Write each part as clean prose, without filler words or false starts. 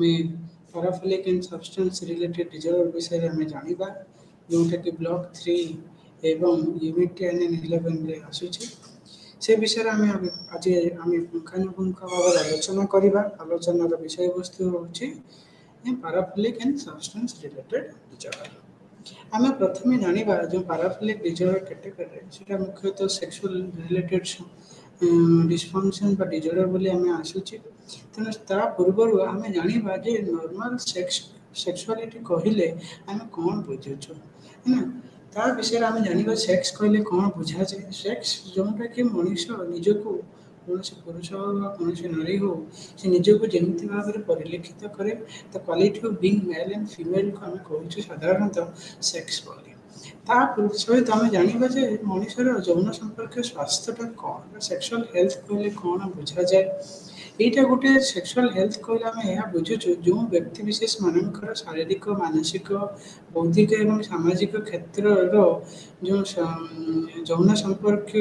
आमे पैराफिलिक and substance related disorder विषय रे आमे जानिबा जोटा कि ब्लॉक 3 एवं यूनिट 10 एंड 11 रे आसुची से विषय रे आमे आज आमे पुंखानुपुंख भाव आलोचना करिबा आलोचनार विषय वस्तु होची पैराफिलिक एंड सब्सटेंस रिलेटेड डिजॉर्डर आमे प्रथमे जानिबा जो पैराफिलिक डिजॉर्डर कैटेगरी सेटा मुख्यतः सेक्सुअल रिलेटेड डिस्फंक्शन बा डिजॉर्डर बोली आमे आसुची तेणु ता पूर्व आमे जानिबा जे नॉर्मल सेक्सुअलिटी कहिले आमे कोन बुझुछु है ना ता विषय आमे जानिबा सेक्स कहिले कोन बुझा जाय सेक्स जोंटा कि मनुष्य निजको कौन से पुरुष हो कौन से नारी हो से निजको जेमिति भाव में परिलक्षित करे the quality of being male and female को आमे कहूछु साधारणतः सेक्स बोली ता सहित आमे जानिबा जे मनुष्यर यौन संपर्क स्वास्थ्यटा कोन सेक्सुअल हेल्थ कहले कोन बुझा जाय एटा गोटे सेक्सुअल हेल्थ कहले आमे यह बुझुछु जो व्यक्ति विशेष मानकर शारीरिक मानसिक बौद्धिक एवं सामाजिक क्षेत्र रो जो यौन संपर्क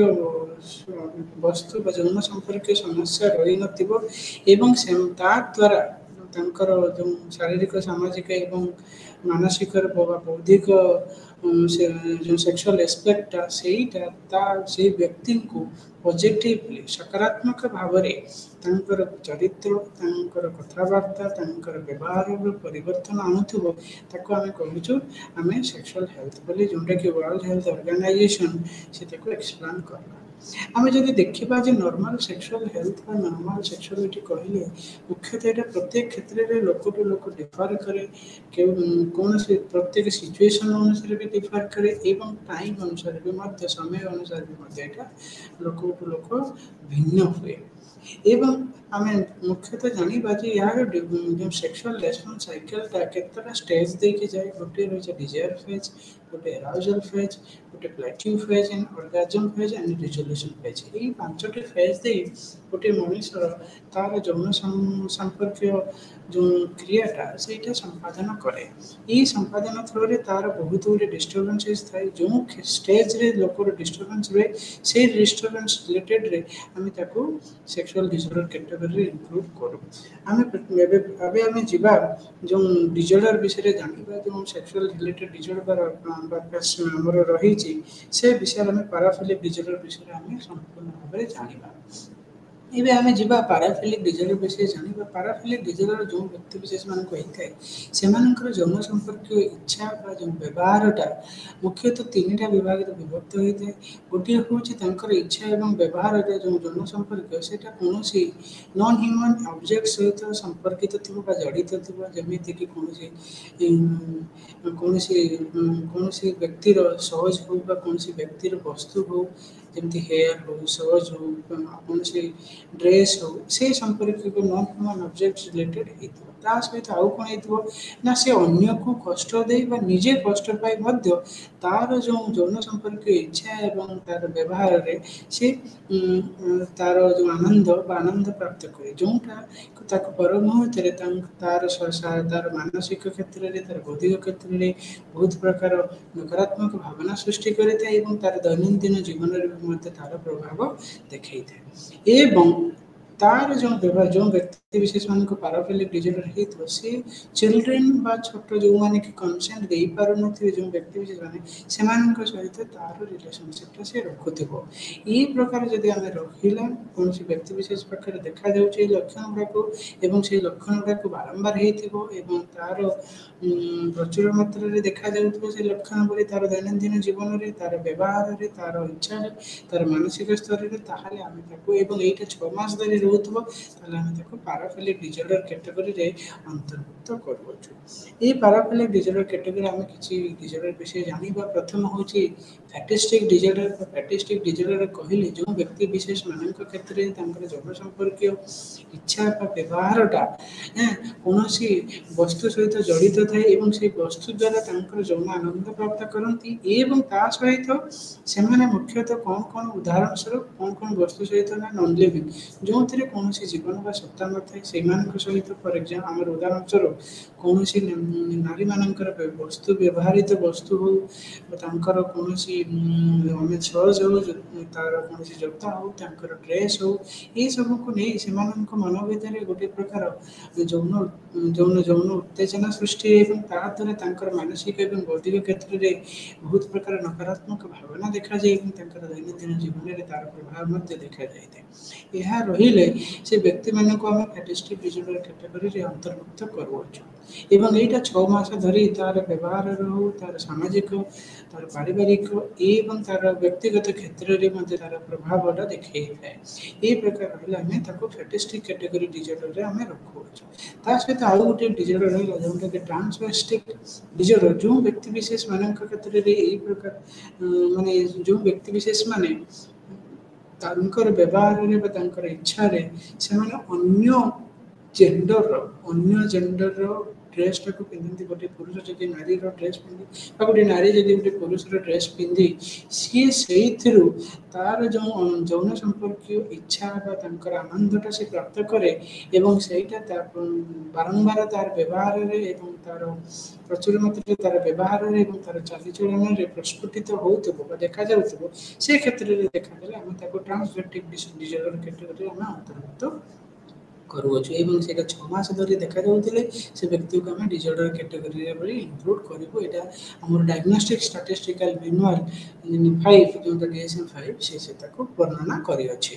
वस्तु बा यौन संपर्क समस्या रही नथिबो एवं ता द्वारा तांकर जो शारीरिक सामाजिक एवं मानसिक बौद्धिक जो सेक्सुअल एस्पेक्ट सेटा ता से व्यक्ति को पॉजिटिवली सकारात्मक भाव रे तांकर चरित्र तांकर कथावार्ता तांकर व्यवहार रो परिवर्तन आनुथबो ताको आमे कहूछु आमे सेक्सुअल हेल्थ बोली जोंटा कि वर्ल्ड हेल्थ ऑर्गेनाइजेशन से ताको एक्सप्लेन करला आमे जदि देखिबा जे नॉर्मल सेक्सुअल हेल्थ बा नॉर्मल सेक्सुअलिटी कहले मुख्यतः एटा प्रत्येक क्षेत्र रे लोक टू लोक डिफर करे कौन से प्रत्येक सिचुएशन अनुसार भी डिफर करे एवं टाइम अनुसार भी मध्य समय अनुसार भी मध्य एटा लोक टू लोक भिन्न हुए एवं आमे मुख्यतः जानिबा जे यार जो सेक्सुअल रेस्पॉन्स साइकिल ता केतरा स्टेज दे के जाय गोटे रही डिजायर फेज गोटे एराउजल फेज गोटे plateau phase and orgasm phase and resolution phase एई पांचटी फेज दे गोटे मनुष्य तार यौन संपर्क जो क्रियाटा सेटा संपादन करे ई संपादन थ्रू रे तार बहुत गुटे डिस्टर्बेंसेस थाए जो स्टेज रे लोकर डिस्टर्बेंस रे से डिस्टर्बेंस रिलेटेड रे आमे ताको सेक्सुअल डिसऑर्डर कैटेगरी रे इंक्लूड करू आमे अबे आमे जिबा जो डिसऑर्डर विषय रे जानिबा जो सेक्सुअल रिलेटेड डिसऑर्डर हमर रही छी से विषय आमे पैराफिलिक डिसऑर्डर विषय आमे संपूर्ण भाबरे जानिबा एबे आमे जिबा पैराफिलिक डिसऑर्डर विषय जानिबा पैराफिलिक डिसऑर्डर जो व्यक्ति विशेष मान को हिताय सेमानकर यौन संपर्क इच्छा बा जो व्यवहारटा मुख्यतः तीनटा विभाग रे विभक्त होइते गोटे होची तांकर इच्छा एवं व्यवहार रे जो यौन संपर्क सेटा कोनोसी नॉन ह्यूमन ऑब्जेक्ट सहित संपर्कित थिबो बा जडित थिबो जेमिति कि कोनोसी व्यक्ति रो सहज हो बा कोनोसी व्यक्ति रो वस्तु हो जेमती हेयर हो सहज हो कोनोसी ड्रेस हो से संपर्क को नॉन ह्यूमन ऑब्जेक्ट रिलेटेड हेतु ता सहित आउ कोन हेतु ना से अन्य को कष्ट दे बा निजे कष्ट पाई मध्य तार जो यौन संपर्क इच्छा एवं तार व्यवहार रे से तार जो आनंद प्राप्त करे जोंटा ताको पर मुहूर्त रे तार मानसिक क्षेत्र रे तार बौद्धिक क्षेत्र रे बहुत प्रकार नकारात्मक भावना सृष्टि करे ता एवं तार दैनंदिन जीवन रे मध्य तार प्रभाव देखै थे एवं तार जो व्यक्ति विशेष मान को पैराफिलिक डिसऑर्डर हेतु से चिल्ड्रेन बा छोट जो माने कि कंसेंट दे पार नथि जो व्यक्ति विशेष माने सेमान को सहित तार रिलेशनशिप से रखुथिबो ई प्रकार जदि हमें रखिला कोन से व्यक्ति विशेष प्रकार देखा जाउ छै लक्षण को एवं से लक्षण को बारंबार हेतिबो एवं तार प्रचुर मात्रा रे देखा जाउथबो से लक्षण बोली तार दैनंदिन जीवन रे तार व्यवहार रे तार इच्छा रे तार मानसिक स्तर रे ताहाले आमे ताको एवं एटा 6 मास धरि रहउथबो ताले आमे ताको पैराफिलिक डिसऑर्डर कैटेगरी रे अंतर्भुक्त करबोछु ए पैराफिलिक डिसऑर्डर कैटेगरी आमे किछि डिसऑर्डर विषय जानिबा प्रथम होछि फैटिस्टिक डिसऑर्डर कहिले जो व्यक्ति विशेष मानक क्षेत्र रे तांकर यौन संपर्क इच्छा बा व्यवहारटा कोनोसी वस्तु सहित जडित थाए एवं से वस्तु द्वारा तांकर यौन आनंद प्राप्त करंती एवं ता सहित सेमाने मुख्यतः कोन उदाहरण स्वरूप कोन वस्तु सहित ना नॉन लिविंग जो ଯେଉଁଥିରେ କୌଣସି ଜୀବନ ବା ସତ୍ତା ନଥାଏ ସେଇମାନଙ୍କ ସହିତ ଫର ଏକ୍ଜାମ୍ପଲ୍ ଆମର ଉଦାହରଣ ସ୍ୱରୂପ କୌଣସି ନାରୀମାନଙ୍କର ବସ୍ତୁ ବ୍ୟବହାରିତ ବସ୍ତୁ ହଉ ତାଙ୍କର କୌଣସି ଆମେ ସହଜ ହଉ ତାର କୌଣସି ଜୋତା ହଉ ତାଙ୍କର ଡ୍ରେସ୍ ହଉ ଏସବୁକୁ ନେଇ ସେମାନଙ୍କ ମନ ଭିତରେ ଗୋଟେ ପ୍ରକାର ଯୌନ ଯୌନ ଯୌନ ଉତ୍ତେଜନା ସୃଷ୍ଟି ଏବଂ ତାହା ଦ୍ୱାରା ତାଙ୍କର ମାନସିକ ଏବଂ ବୌଦ୍ଧିକ କ୍ଷେତ୍ରରେ ବହୁତ ପ୍ରକାର ନକାରାତ୍ମକ ଭାବନା ଦେଖାଯାଏ ଏବଂ ତାଙ୍କର ଦୈନନ୍ଦିନ ଜୀବନରେ ତାର ପ୍ରଭାବ ମଧ୍ୟ ଦେଖାଯାଇଥାଏ। ଏହା ରହିଲେ ସେ ବ୍ୟକ୍ତିମାନଙ୍କୁ ଆମେ ଫ୍ୟାଟିଷ୍ଟିକ୍ ଡିସଅର୍ଡର କ୍ୟାଟେଗୋରୀରେ ଅନ୍ତର୍ଭୁକ୍ତ କରୁଅଛୁ ଏବଂ ଏଇଟା 6 ମାସ ଧରି ତାର ବ୍ୟବହାରର ହଉ ତାର ସାମାଜିକ ତାର ପାରିବାରିକ ଏବଂ ତାର ବ୍ୟକ୍ତିଗତ କ୍ଷେତ୍ରରେ ମଧ୍ୟ ତାର ପ୍ରଭାବଟା ଦେଖାଇଥାଏ। ଏହି ପ୍ରକାର ରହିଲେ ଆମେ ତାକୁ ଫ୍ୟାଟିଷ୍ଟିକ୍ କ୍ୟାଟେଗୋରୀ ଡିସଅର୍ଡରରେ ଆମେ ରଖୁଅଛୁ। ତା ସହିତ ଆଉ ଗୋଟେ ଡିସଅର୍ଡର ରହିଲା ଯେଉଁଟାକି ଟ୍ରାନ୍ସଭେଷ୍ଟିକ୍ ଡିସଅର୍ଡର ଯେଉଁ ବ୍ୟକ୍ତିବିଶେଷ ମାନଙ୍କ କ୍ଷେତ୍ରରେ ଏହି ପ୍ରକାର ମାନେ ଯେଉଁ ବ୍ୟକ୍ତିବିଶେଷ ମାନେ ତାଙ୍କର ବ୍ୟବହାରରେ ବା ତାଙ୍କର ଇଚ୍ଛାରେ ସେମାନେ ଅନ୍ୟ ଜେଣ୍ଡରର ଡ୍ରେସଟାକୁ ପିନ୍ଧନ୍ତି। ଗୋଟେ ପୁରୁଷ ଯଦି ନାରୀର ଡ୍ରେସ୍ ପିନ୍ଧି ବା ଗୋଟେ ନାରୀ ଯଦି ଗୋଟେ ପୁରୁଷର ଡ୍ରେସ୍ ପିନ୍ଧି ସିଏ ସେଇଥିରୁ ତାର ଯେଉଁ ଯୌନ ସମ୍ପର୍କୀୟ ଇଚ୍ଛା ବା ତାଙ୍କର ଆନନ୍ଦଟା ସେ ପ୍ରାପ୍ତ କରେ ଏବଂ ସେଇଟା ବାରମ୍ବାର ତାର ବ୍ୟବହାରରେ ଏବଂ ତାର ପ୍ରଚୁର ମାତ୍ରାରେ ତାର ବ୍ୟବହାରରେ ଏବଂ ତାର ଚାଲିଚଳନରେ ପ୍ରସ୍ଫୁଟିତ ହେଉଥିବ ବା ଦେଖାଯାଉଥିବ ସେ କ୍ଷେତ୍ରରେ ଦେଖାଗଲେ ଆମେ ତାକୁ ଟ୍ରାନ୍ସଭେଷ୍ଟିକ୍ ଡିସଅର୍ଡର କ୍ୟାଟେଗୋରୀରେ ଆମେ ଅନ୍ତର୍ଭୁକ୍ତ କରୁଅଛୁ ଏବଂ ସେଇଟା 6 ମାସ ଧରି ଦେଖାଯାଉଥିଲେ ସେ ବ୍ୟକ୍ତିକୁ ଆମେ ଡିସଅର୍ଡର କ୍ୟାଟେଗୋରୀରେ ଭଳି ଇନକ୍ଲୁଡ୍ କରିବୁ। ଏଇଟା ଆମର ଡାୟଗ୍ନୋଷ୍ଟିକ୍ ଷ୍ଟାଟିଷ୍ଟିକାଲ ମ୍ୟାନୁଆଲ 5 ଯେଉଁଟା DSM-5 ସେ ତାକୁ ବର୍ଣ୍ଣନା କରିଅଛି।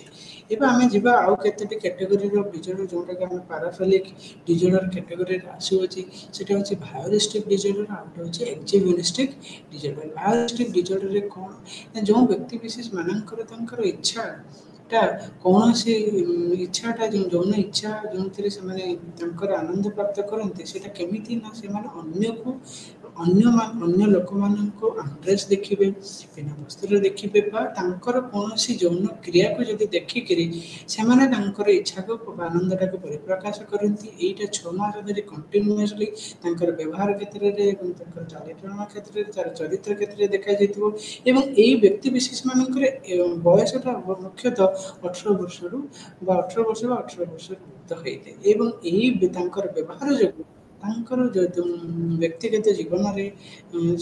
ଏବେ ଆମେ ଯିବା ଆଉ କେତୋଟି କ୍ୟାଟେଗୋରୀର ଡିସଅର୍ଡର ଯେଉଁଟାକି ଆମେ ପାରାଫିଲିକ୍ ଡିସଅର୍ଡର କ୍ୟାଟେଗୋରୀରେ ଆସୁଅଛି ସେଟା ହେଉଛି ଭାୟୋରିଷ୍ଟିକ୍ ଡିସଅର୍ଡର ଆଉ ଗୋଟେ ହେଉଛି ଏକ୍ଜିବିନିଷ୍ଟିକ୍ ଡିସଅର୍ଡର। ଭାୟୋରିଷ୍ଟିକ୍ ଡିସଅର୍ଡରରେ କ'ଣ ନା ଯେଉଁ ବ୍ୟକ୍ତିବିଶେଷ ମାନଙ୍କର ତାଙ୍କର ଇଚ୍ଛାଟା କୌଣସି ଇଚ୍ଛାଟା ଯୌନ ଇଚ୍ଛା ଯେଉଁଥିରେ ସେମାନେ ତାଙ୍କର ଆନନ୍ଦ ପ୍ରାପ୍ତ କରନ୍ତି ସେଇଟା କେମିତି ନା ସେମାନେ ଅନ୍ୟ ଲୋକମାନଙ୍କୁ ଆଣ୍ଡ୍ରେସ୍ ଦେଖିବେ ବିନା ବସ୍ତ୍ରରେ ଦେଖିବେ ବା ତାଙ୍କର କୌଣସି ଯୌନ କ୍ରିୟାକୁ ଯଦି ଦେଖିକିରି ସେମାନେ ତାଙ୍କର ଇଚ୍ଛାକୁ ଆନନ୍ଦଟାକୁ ପରିପ୍ରକାଶ କରନ୍ତି। ଏଇଟା 6 ମାସ ଧରି କଣ୍ଟିନ୍ୟୁଅସଲି ତାଙ୍କର ବ୍ୟବହାର କ୍ଷେତ୍ରରେ ଏବଂ ତାଙ୍କର ଚାଲିଚଳନ କ୍ଷେତ୍ରରେ ତାର ଚରିତ୍ର କ୍ଷେତ୍ରରେ ଦେଖାଯାଇଥିବ ଏବଂ ଏଇ ବ୍ୟକ୍ତିବିଶେଷ ମାନଙ୍କର ବୟସଟା ମୁଖ୍ୟତଃ 18 ବର୍ଷରୁ ବା 18 ବର୍ଷ ବା 18 ବର୍ଷରୁ ଉର୍ଦ୍ଧ୍ୱ ହୋଇଥାଏ ଏବଂ ଏହି ତାଙ୍କର ବ୍ୟବହାର ଯୋଗୁଁ ତାଙ୍କର ବ୍ୟକ୍ତିଗତ ଜୀବନରେ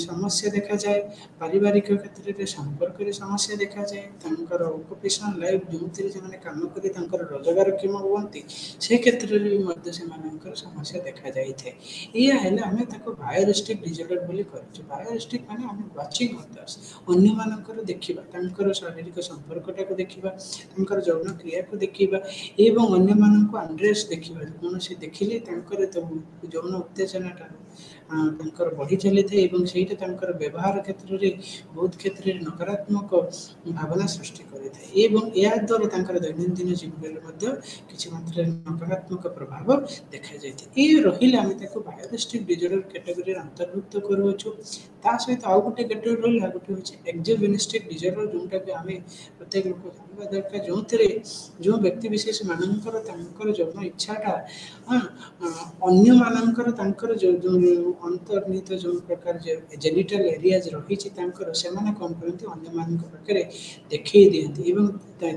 ସମସ୍ୟା ଦେଖାଯାଏ, ପାରିବାରିକ କ୍ଷେତ୍ରରେ ସମ୍ପର୍କରେ ସମସ୍ୟା ଦେଖାଯାଏ, ତାଙ୍କର ଅକୁପେସନାଲ ଲାଇଫ୍ ଯେଉଁଥିରେ ସେମାନେ କାମ କରି ତାଙ୍କର ରୋଜଗାରକ୍ଷମ ହୁଅନ୍ତି ସେ କ୍ଷେତ୍ରରେ ବି ମଧ୍ୟ ସେମାନଙ୍କର ସମସ୍ୟା ଦେଖାଯାଇଥାଏ। ଏଇଆ ହେଲେ ଆମେ ତାକୁ ଭାୟୋରିଷ୍ଟିକ୍ ଡିସଅର୍ଡର ବୋଲି କରୁଛୁ। ଭାୟୋରିଷ୍ଟିକ୍ ମାନେ ଆମେ ୱାଚିଂ ଅଦର୍ସ ଅନ୍ୟମାନଙ୍କର ଦେଖିବା ତାଙ୍କର ଶାରୀରିକ ସମ୍ପର୍କଟାକୁ ଦେଖିବା ତାଙ୍କର ଯୌନ କ୍ରିୟାକୁ ଦେଖିବା ଏବଂ ଅନ୍ୟମାନଙ୍କୁ ଆଣ୍ଡ୍ରେସ୍ ଦେଖିବା କୌଣସି ଦେଖିଲେ ତାଙ୍କର ଯୌନ ଉତ୍ତେଜନାଟା ତାଙ୍କର ବଢ଼ି ଚାଲିଥାଏ ଏବଂ ସେଇଟା ତାଙ୍କର ବ୍ୟବହାର କ୍ଷେତ୍ରରେ ବହୁତ କ୍ଷେତ୍ରରେ ନକାରାତ୍ମକ ଭାବନା ସୃଷ୍ଟି କରିଥାଏ ଏବଂ ଏହା ଦ୍ୱାରା ତାଙ୍କର ଦୈନନ୍ଦିନ ଜୀବନରେ ମଧ୍ୟ କିଛି ମାତ୍ରାରେ ନକାରାତ୍ମକ ପ୍ରଭାବ ଦେଖାଯାଇଥାଏ। ଏ ରହିଲେ ଆମେ ତାକୁ ଭାୟୋରିଷ୍ଟିକ୍ ଡିସଅର୍ଡର କ୍ୟାଟେଗୋରୀରେ ଅନ୍ତର୍ଭୁକ୍ତ କରୁଅଛୁ। ତା ସହିତ ଆଉ ଗୋଟେ କ୍ୟାଟେଗୋରୀ ରହିଲା ଗୋଟେ ହେଉଛି ଏକ୍ଜିବିନିଷ୍ଟିକ୍ ଡିସଅର୍ଡର ଯେଉଁଟାକି ଆମେ ପ୍ରତ୍ୟେକ ଲୋକ ଜାଣିବା ଦରକାର ଯେଉଁଥିରେ ଯେଉଁ ବ୍ୟକ୍ତିବିଶେଷ ମାନଙ୍କର ତାଙ୍କର ଯୌନ ଇଚ୍ଛାଟା ଅନ୍ୟମାନଙ୍କର ତାଙ୍କର ଯେଉଁ ଅନ୍ତର୍ନିହିତ ଯେଉଁ ପ୍ରକାର ଜେନିଟାଲ ଏରିଆଜ ରହିଛି ତାଙ୍କର ସେମାନେ କ'ଣ କରନ୍ତି ଅନ୍ୟମାନଙ୍କ ପାଖରେ ଦେଖେଇ ଦିଅନ୍ତି ଏବଂ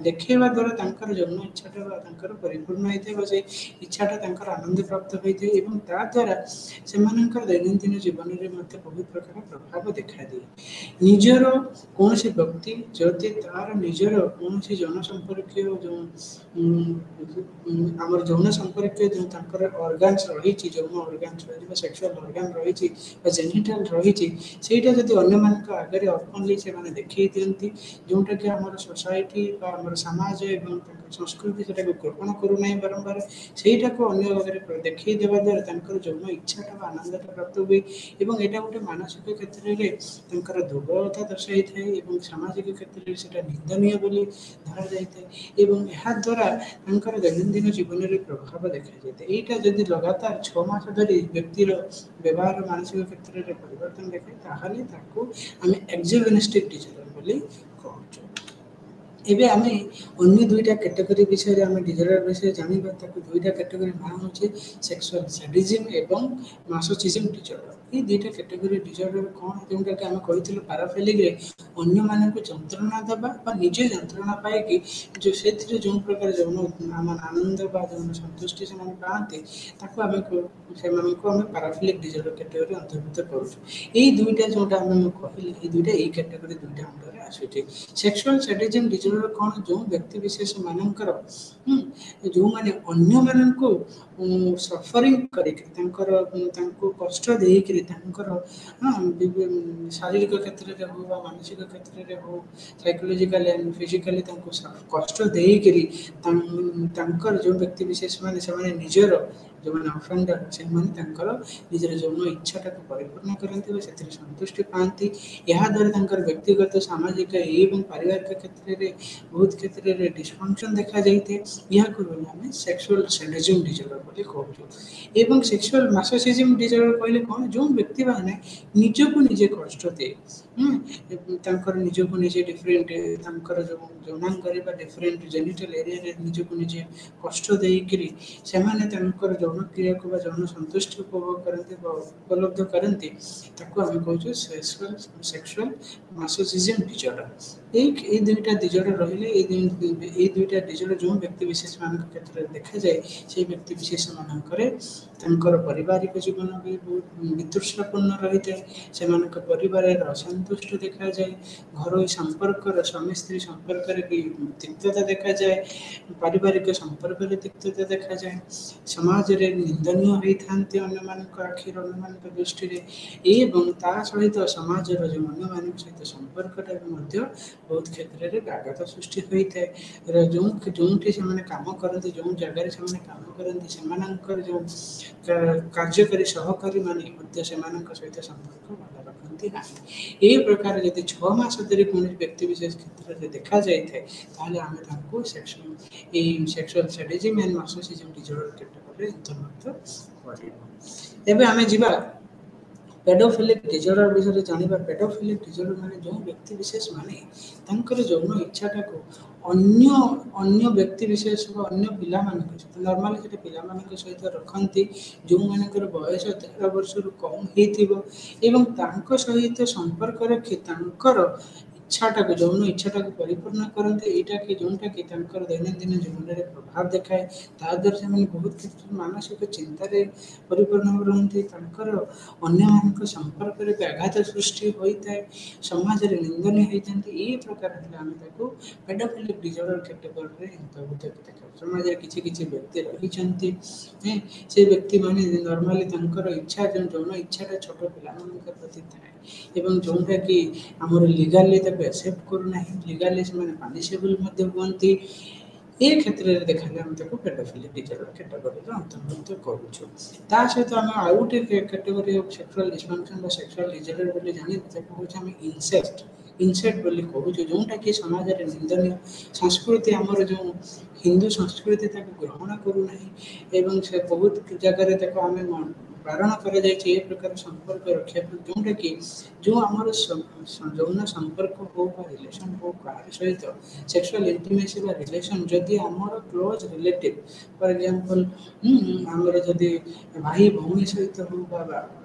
ଦେଖେଇବା ଦ୍ୱାରା ତାଙ୍କର ଯୌନ ଇଚ୍ଛାଟା ତାଙ୍କର ପରିପୂର୍ଣ୍ଣ ହୋଇଥାଏ ବା ସେଇ ଇଚ୍ଛାଟା ତାଙ୍କର ଆନନ୍ଦ ପ୍ରାପ୍ତ ହୋଇଥାଏ ଏବଂ ତାଦ୍ୱାରା ସେମାନଙ୍କର ଦୈନନ୍ଦିନ ଜୀବନରେ ମଧ୍ୟ ବହୁତ ପ୍ରକାର ପ୍ରଭାବ ଦେଖାଦିଏ। ନିଜର କୌଣସି ବ୍ୟକ୍ତି ଯଦି ତାର ନିଜର କୌଣସି ଯୌନ ସମ୍ପର୍କୀୟ ଯେଉଁ ଆମର ଯୌନ ସମ୍ପର୍କୀୟ ଯେଉଁ ତାଙ୍କର ଅର୍ଗାନ୍ସ ରହିଛି ଯୌନ ଅର୍ଗାନ୍ସ ରହିଛି ବା ସେକ୍ସୁଆଲ ଅର୍ଗାନ ରହିଛି ବା ଜେନିଟାଲ ରହିଛି ସେଇଟା ଯଦି ଅନ୍ୟମାନଙ୍କ ଆଗରେ ଓପନଲି ସେମାନେ ଦେଖେଇ ଦିଅନ୍ତି ଯେଉଁଟାକି ଆମର ସୋସାଇଟି ବା ଆମର ସମାଜ ଏବଂ ସଂସ୍କୃତି ସେଟାକୁ ଗ୍ରହଣ କରୁନାହିଁ ବାରମ୍ବାର ସେଇଟାକୁ ଅନ୍ୟ ଆଗରେ ଦେଖେଇ ଦେବା ଦ୍ୱାରା ତାଙ୍କର ଯୌନ ଇଚ୍ଛାଟା ବା ଆନନ୍ଦଟା ପ୍ରାପ୍ତ ହୁଏ ଏବଂ ଏଇଟା ଗୋଟେ ମାନସିକ କ୍ଷେତ୍ରରେ ତାଙ୍କର ଦୁର୍ବଳତା ଦର୍ଶାଇଥାଏ ଏବଂ ସାମାଜିକ କ୍ଷେତ୍ରରେ ସେଇଟା ନିନ୍ଦନୀୟ ବୋଲି ଧରାଯାଇଥାଏ ଏବଂ ଏହାଦ୍ୱାରା ତାଙ୍କର ଦୈନନ୍ଦିନ ଜୀବନରେ ପ୍ରଭାବ ଦେଖାଯାଇଥାଏ। ଏଇଟା ଯଦି ଲଗାତାର 6 ମାସ ଧରି ବ୍ୟକ୍ତିର ବ୍ୟବହାର ମାନସିକ କ୍ଷେତ୍ରରେ ପରିବର୍ତ୍ତନ ଦେଖାଏ ତାହେଲେ ତାକୁ ଆମେ ଏକ୍ଜିବିନିଷ୍ଟିକ୍ ଡିସଅର୍ଡର ବୋଲି କହୁଛୁ। ଏବେ ଆମେ ଅନ୍ୟ ଦୁଇଟା କ୍ୟାଟେଗୋରୀ ବିଷୟରେ ଆମେ ଡିସଅର୍ଡର ବିଷୟରେ ଜାଣିବା ତାକୁ ଦୁଇଟା କ୍ୟାଟେଗୋରୀ ନାଁ ହେଉଛି ସେକ୍ସୁଆଲ ସାଡିଜିମ୍ ଏବଂ ମାସୋଚିଜମ୍ ଡିସଅର୍ଡର। ये दुईटा कैटेगरी डिजर्डर कौन जोटा कि आम कही पाराफिलिक अन्य मानक जंत्रणा देवा निजे जंत्रणा पाई जो से जो प्रकार जौन आम आनंद जौन संतुष्टि से पाते आम पाराफिलिक डिजर्डर कैटेगरी अंतर्भुक्त करुँ दुईटा जोटा आम कहली दुईटा ये कैटेगरी दुईटा अंडर आसूचे सेक्सुअल सैडिज्म डिजर्डर कौन जो व्यक्ति विशेष मानकर जो माने अन्य मानक सफरिंग करके कष्ट देकर शारीरिक क्षेत्र में हो मानसिक क्षेत्र में हो साइकोलॉजिकल एंड फिजिकली कष्ट देकर जो व्यक्ति विशेष माने निजर जो मैंने अफेंडर से निजर जौन इच्छाटा को परिपूर्ण करते से संतुष्टि पाती यह द्वारा व्यक्तिगत सामाजिक एवं पारिवारिक क्षेत्र में बहुत क्षेत्र में डिस्फंक्शन देखा जाए यह आम सेक्सुअल सैडिज्म डिजर्डर बोली कहूँ एवं सेक्सुअल मासोसिज्म डिजर्डर कहले कौन जो व्यक्ति माने निजको निजे कष्ट दे निजको निजे डिफरेंट जो जौनांगरी डिफरेंट जेनिटल एरिया निजको निजे कष्ट देकर से जौन क्रिया को जौन संतुष्टि उपभोग करते उपलब्ध करते आम कहूँ सेक्सुअल मासोसिज्म डिजर्डर ये दुईटा डिजर्डर रही दुईटा डिजर्डर जो व्यक्ति विशेष मान क्षेत्र में देखा जाए से व्यक्ति विशेष मानकर पारिवारिक जीवन भी बहुत वितृष्णापूर्ण रही है से परिवार असंतुष्ट देखा जाए घर संपर्क स्वामी स्त्री संपर्क तिक्तता देखा जाए पारिवारिक संपर्क तिक्तता देखा जाए समाज रे निंदनीय होती अन्य आखिर अन्य दृष्टि एवं ता सहित समाज जो अन्य सहित संपर्कटा बहुत क्षेत्र में व्याघात सृष्टि होता है जो काम करते जो जगह से काम करते जो कार्यकारी सहकारी माने सहित संपर्क भल रखती ना ये प्रकार जब 6 मास धरी कौन व्यक्ति विशेष क्षेत्र में देखा जाए आम sexual sadism and masochism disorder category अंतर्भुक्त एवं आम जा पेडोफिलिक डिजर्डर विषय जाना पेडोफिलिक डिजर्डर माने जो व्यक्ति विशेष माने जौन इच्छाटा को अन्य व्यक्ति विशेष अन्य पिला नॉर्मली से पिला सहित रखती जो मानकर बयस 13 वर्ष कम हो सहित संपर्क रखी इच्छाटा को जौन इच्छाटा को परिपूर्ण करते यहाँ कि जोटा कि दैनंदिन जीवन में प्रभाव देखाए ताद्वारा से बहुत मानसिक चिंतार परिपूर्ण रहती अन्य संपर्क में व्याघात सृष्टि होता है समाज में निंदनीय होती ये प्रकार आम पेडोफिलिक डिजर्डर कैटेगरी अंतर्भुक्त देखा समाज में किसी व्यक्ति रही से व्यक्ति माने नॉर्मली इच्छा जो जौन इच्छाटा छोट पिला प्रति थाए एवं जोटा कि आमर लीगाली एक्सेप्ट करूना लीगाली से पनिशेबल हमें ये क्षेत्र में देखा आम पेडोफिलिक डिजर्डर कैटेगरी अंतर्भुक्त करुँ ता सहित आम आउ गोटे category of sexual dysfunction sexual disorder बोली जानी इनसेस्ट इनसेट बोली कहूँ जोटा कि समाज में निंदनीय संस्कृति आमर जो हिंदू संस्कृति ग्रहण करूना एवं से बहुत जगह आम बारण कर प्रकार संपर्क रखा जोटा कि जो आमर जौन संपर्क हो रिलेशन हो कहार सहित सेक्सुअल इंटिमेसी रिलेशन जदि आमर क्लोज रिलेटिव फॉर एग्जांपल आमर जदि भाई भौणी सहित हो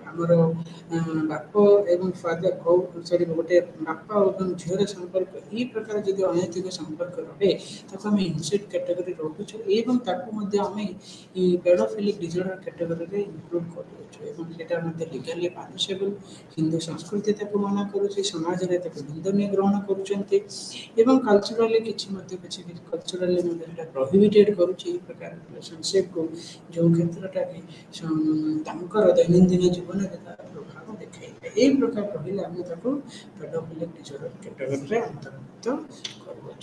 आमर बाप एवं फादर हो सॉरी गोटे बापा और झीर संपर्क ये प्रकार जब अनैतिक संपर्क रहे ताको आम इनसेट कैटेगरी रखुचु एवं ताको आम पेडोफिलिक डिजर्डर कैटेगरी इंक्लूड कर लीगली पनिशेबल हिंदू संस्कृति मना करुच्ची समाज में निंदनीय ग्रहण करुँच कल्चराली किसी कल्चराली प्रोहिबिटेड करुच्ची प्रकार रिलेशनशिप को जो क्षेत्रटा कि दैनंदिन जीवन में प्रभाव देखा ये प्रकार रही आम पेडोफिलिक डिजर्डर कैटेगरी अंतर्भुक्त करुँ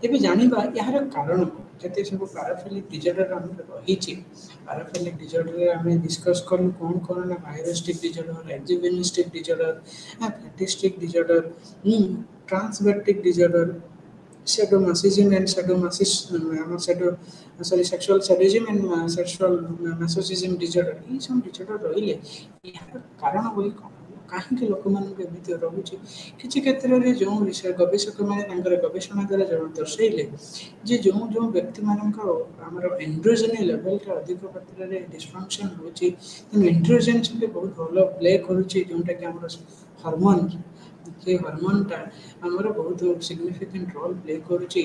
एवं जाना यार कारण जिते सब पैराफिलिक डिजर्डर आम रही पैराफिलिक डिजर्डर आम डिस्कस कलु कौन कौन ना voyeuristic disorder exhibitionistic disorder fetishistic disorder transvestic disorder sadomasochism and sexual sadism and sexual masochism disorder ये सब डिजर्डर रही यार कारण बोली कौन कहीं लोक एमती रोचे किसी क्षेत्र में जो विषय गवेषक मैंने गवेषणा द्वारा दर्शाइले जे जो जो व्यक्ति मानकर एंड्रोजेन लेवल अधिक मात्रा डिस्फंक्शन होची एंड्रोजेन से बहुत भल प्ले करुच्ची जोटा कि आम हार्मोन से हार्मोनटा आमर बहुत सिग्निफिकेंट रोल प्ले करुच्ची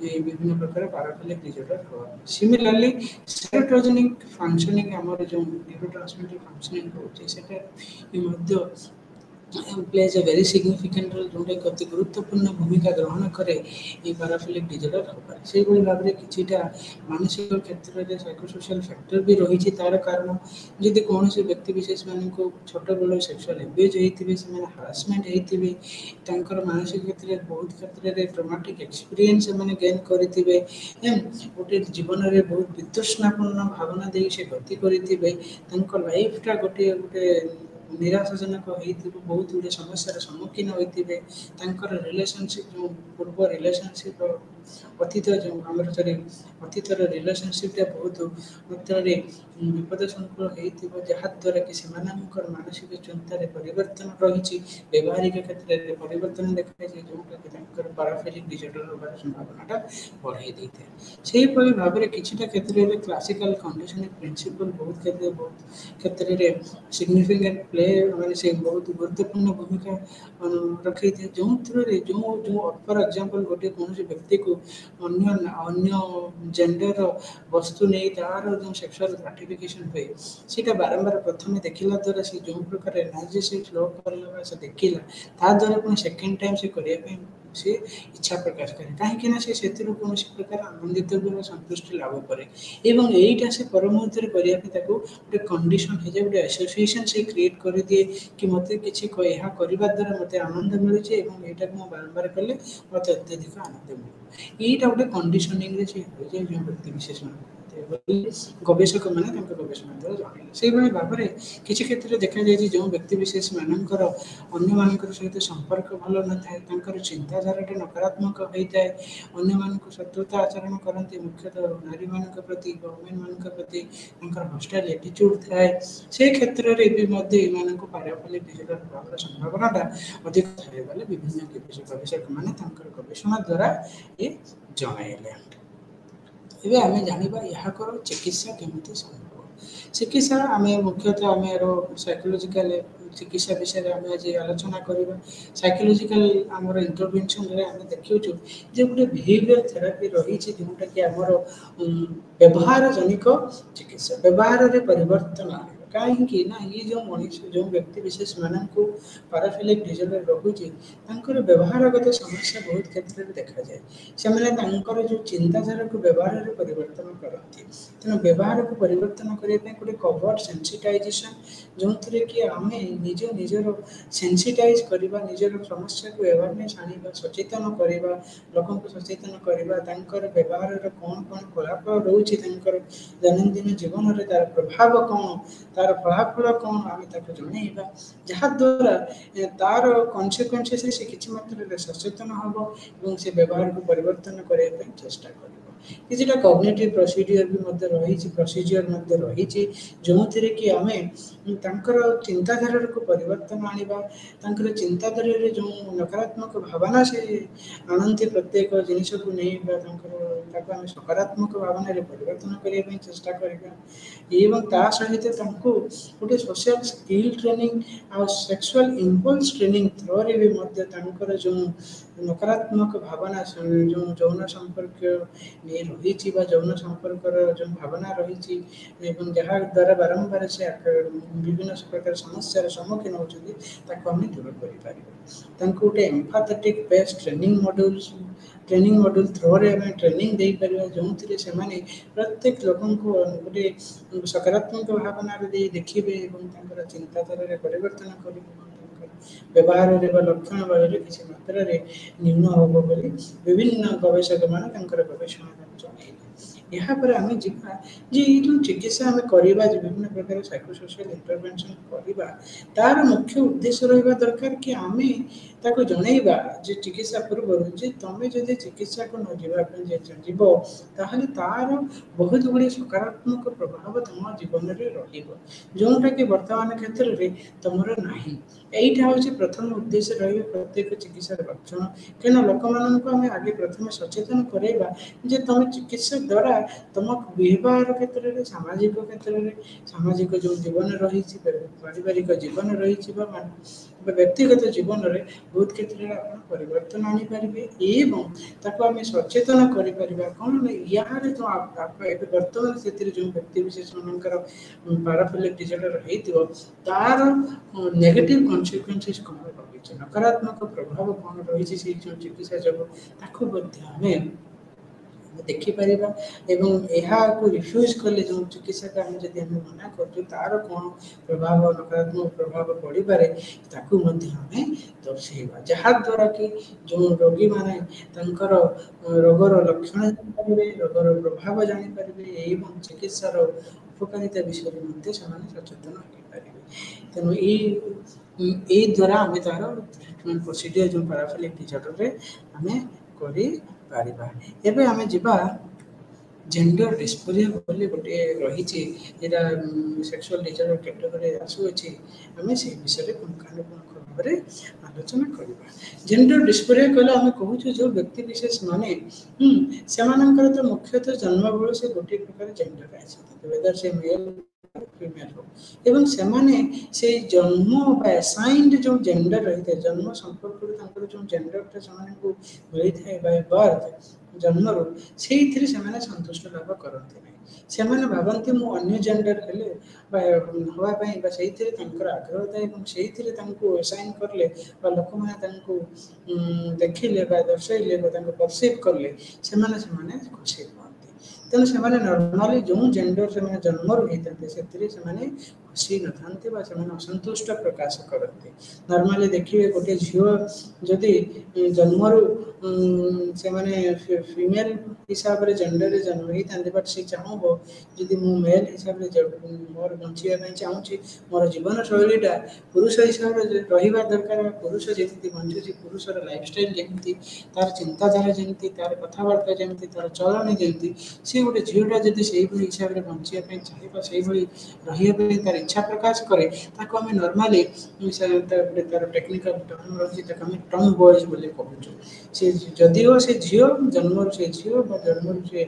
विभिन्न प्रकार पैराफिलिक डिसऑर्डर हवा सिमिलरली सेरोटोजेनिक फंक्शनिंग आमर जो न्यूरोट्रांसमीटर फंक्शनिंग होची सेटा plays a very significant role जोटा कि अति गुरुत्वपूर्ण भूमिका ग्रहण करे ये पैराफिलिक डिसऑर्डर होगा से भाव में किछिटा मानसिक क्षेत्र में साइकोसोशल फैक्टर भी रही तार कारण जदि कौन से व्यक्ति विशेष मान को छोट बेल सेक्सुअल एब्यूज होते से हारासमेंट होते मानसिक क्षेत्र में बहुत क्षेत्र में ट्रॉमेटिक एक्सपीरियंस से गेन करेंगे गोटे जीवन में बहुत वितृष्णापूर्ण भावना दे से गति करेंगे लाइफटा गोटे गोटे निराशाजनक बहुत गुड़े समस्या सम्मुखीन होते रिलेशनशिप जो पूर्व रिलेशनशिप अतीत जो आम सॉरी अतीत रिलेशनशिप बहुत मात्रा विपद संकुल जहाद्वारा कि मानसिक चिंतार परिवर्तन रही व्यवहारिक क्षेत्र में परिवर्तन देखा जोटा कि पैराफिलिक डिसऑर्डर होबार संभावना बढ़ाई दी है से भाव में किसी क्षेत्र में क्लासिकल कंडीशनिंग प्रिंसिपल बहुत क्षेत्र में सिग्निफिकेंट प्ले मैंने से बहुत गुरुत्वपूर्ण भूमिका रखी थे जो थ्रू जो जो फॉर एग्जांपल गोटे कौन व्यक्ति को अन्य जेंडर वस्तु नहीं तार जो सेक्सुअल ग्राटिफिकेशन हुए सीटा बारंबार प्रथम देखला द्वारा से जो प्रकार एनर्जी से फ्लो करला से देखला ता द्वारा पुणी सेकेंड टाइम से करिया से इच्छा प्रकाश करे कहीं से कौन प्रकार आनंदित संतुष्टि लाभ करे एवं यहीटा से परमुहूर्त करने गोटे कंडीशन है गोटे एसोसिएशन से क्रिएट कर दिए कि मत किसी द्वारा मत आनंद मिलूँ यहाँ को बारंबार कले मत अत्यधिक आनंद मिले यहीटा गोटे कंडीशनिंग जो व्यक्ति विशेष गवेषक मैंने गवेषणा द्वारा जन से भाव में किसी क्षेत्र में देखा जाए जो व्यक्ति विशेष मानकर अन्य मान सहित संपर्क भल न था चिंताधारा नकारात्मक होता है अन्य मान शत्रुता आचरण करते मुख्यतः नारी मान प्रति वुमेन मान प्रति हॉस्टाइल एटीट्यूड थाए से क्षेत्र में पैराफिलिक डिसऑर्डर होवार संभावना अधिक थाए बोले विभिन्न गवेषक मैंने गवेषणा द्वारा ये जन एवं आम जाना यहाँ चिकित्सा केमी संभव चिकित्सा आम मुख्यतः आम साइकोलॉजिकल चिकित्सा विषय आम आज आलोचना करवा साइकोलॉजिकल आमर इंटरवेंशन आम देखु जो गोटे बिहेवियर थेरापी रही जोटा कि आमर व्यवहार जनिक चिकित्सा व्यवहार में परिवर्तन कहीं ना ये जो मनीष जो व्यक्ति विशेष मानक पैराफिलिक डिसऑर्डर रोचे व्यवहारगत समस्या बहुत क्षेत्र में देखा जाए से जो चिंताधारा को व्यवहार में परिवर्तन करती तेणु व्यवहार को परिवर्तन करने गोटे कवर्ड सेंसिटाइजेशन जो थे कि आम निज निजर सेंसिटाइज करवा निजर समस्या को अवेयरनेस आने सचेतन करवा लोक सचेतन करवा व्यवहार कौन कौन फलाफल रोचे दैनंदिन जीवन में तार प्रभाव कौन तार फलाफल कौन आम जनइबा जहाद्वारा तार कन्सिक्वेंसेस से किसी मात्रा सचेतन हम से व्यवहार को परिवर्तन करने चेष्टा कर किसी कॉग्निटिव प्रोसीजर भी रही प्रोसीजर रही जो थे कि आम चिंताधारा को परिवर्तन आने चिंताधारा जो नकारात्मक भावना से आनती प्रत्येक जिनस को नहीं आम सकारात्मक भावना परिवर्तन करने चेष्टा करवा सहित गोटे सोशल स्किल ट्रेनिंग आ सेक्सुअल इम्पल्स ट्रेनिंग थ्रो भी जो नकारात्मक भावना जो यौन संपर्क नहीं रही यौन संपर्क जो भावना रही जहाँ द्वारा बारंबार से विभिन्न प्रकार समस्या सम्मुखीन होती आम दूर कर गोटे empathetic based training module through training दे पार जो से प्रत्येक लोक गोटे सकारात्मक भावना देखिए चिंताधारा परिवर्तन कर व्यवहार लक्षण बल किसी मात्रा न्यून हम बोली विभिन्न गवेषक मान गवेषणा जन यापर आम जा जो चिकित्सा आम करवा विभिन्न प्रकार साइकोसोशियल इंटरवेंशन करवा तार मुख्य उद्देश्य रहा दरकार कि आम ताको जनइबा जे चिकित्सा पूर्व जे तुम जदि चिकित्सा को न जीव ताहले तार बहुत गुड़े सकारात्मक प्रभाव तुम जीवन में रोटा कि वर्तमान क्षेत्र में तुम ना यहीटा हूँ प्रथम उद्देश्य रही प्रत्येक चिकित्सार लक्षण कहीं लोक मानक आगे प्रथम सचेतन करवा जे तुम चिकित्सा द्वारा तुम व्यवहार क्षेत्र में सामाजिक क्षेत्र में सामाजिक जो जीवन रही पारिवारिक जीवन रही व्यक्तिगत जीवन में बहुत क्षेत्र में आप परिवर्तन आनीपारे आम सचेतन कर कौन यार जो बर्तमान से जो व्यक्ति विशेष मानकर पैराफिलिक डिसऑर्डर हो तार नेगेटिव कॉन्सिक्वेंसेस कौन रही नकारात्मक प्रभाव कौन रही चिकित्सा जो देखिपर एवं रिफ्यूज कले जो चिकित्सा को आम जब मना कर तार कौन प्रभाव नकारात्मक प्रभाव पड़ पारे दर्शेवा जहाद्वारा कि जो रोगी मैंने रोगर लक्षण जानीपारे रोगर प्रभाव जानीपारे एवं चिकित्सार उपकारिता विषय सचेतन हो तेणु यही द्वारा आम तार ट्रिटमेंट प्रोसीजर जो पैराफिलिक डिसऑर्डर आम कर आम जा जेंडर डिस्फोरिया बोली गोटे रही सेक्सुअल डिसऑर्डर कैटेगरी आसुची आम से विषय पुंखानुपुंख भाव में आलोचना करवा जेंडर डिस्फोरिया कहले आम कहूँ जो व्यक्ति विशेष माने से तो मुख्यतः जन्म बेलू से गोटे प्रकार जेंडर आए वेदर से मेल फीमेल हो एवं से जन्म असाइंड जो जेंडर रही है जन्म संपर्क जो जेंडर मिली था बाय बर्थ जन्म से संतुष्ट लाभ करते से भावती मु अन्य जेंडर हेले हवापाई से आग्रह था से असाइन कले लोक मैंने देखिले दर्शाइले परसीव कले से खुशी तेणु से नॉर्मली जो जेंडर से जन्म होते से खुशी न था असंतुष्ट प्रकाश करते नॉर्मली देखिए गोटे झील जदि जन्म से फीमेल हिसाब से जेंडर जन्म होता बट से चाहब जदि मु मेल हिसाब से मोर बचाई चाहूँगी मोर जीवन शैलीटा पुरुष हिसाब से रहा दरकार पुरुष जमी बंचुची पुरुषर लाइफस्टाइल जमी तार चिंताधारा जमी तार कथबार्ता जमी तार चलनी जमी सी गोटे झीलटा जदि से हिसाब से बचाई चाहिए रही तार इच्छा प्रकाश करे आम नॉर्मली तार टेक्निकल टर्म रही टर्म बॉयज बोली कहूँ से जदिव से झील जन्म से झील जन्म से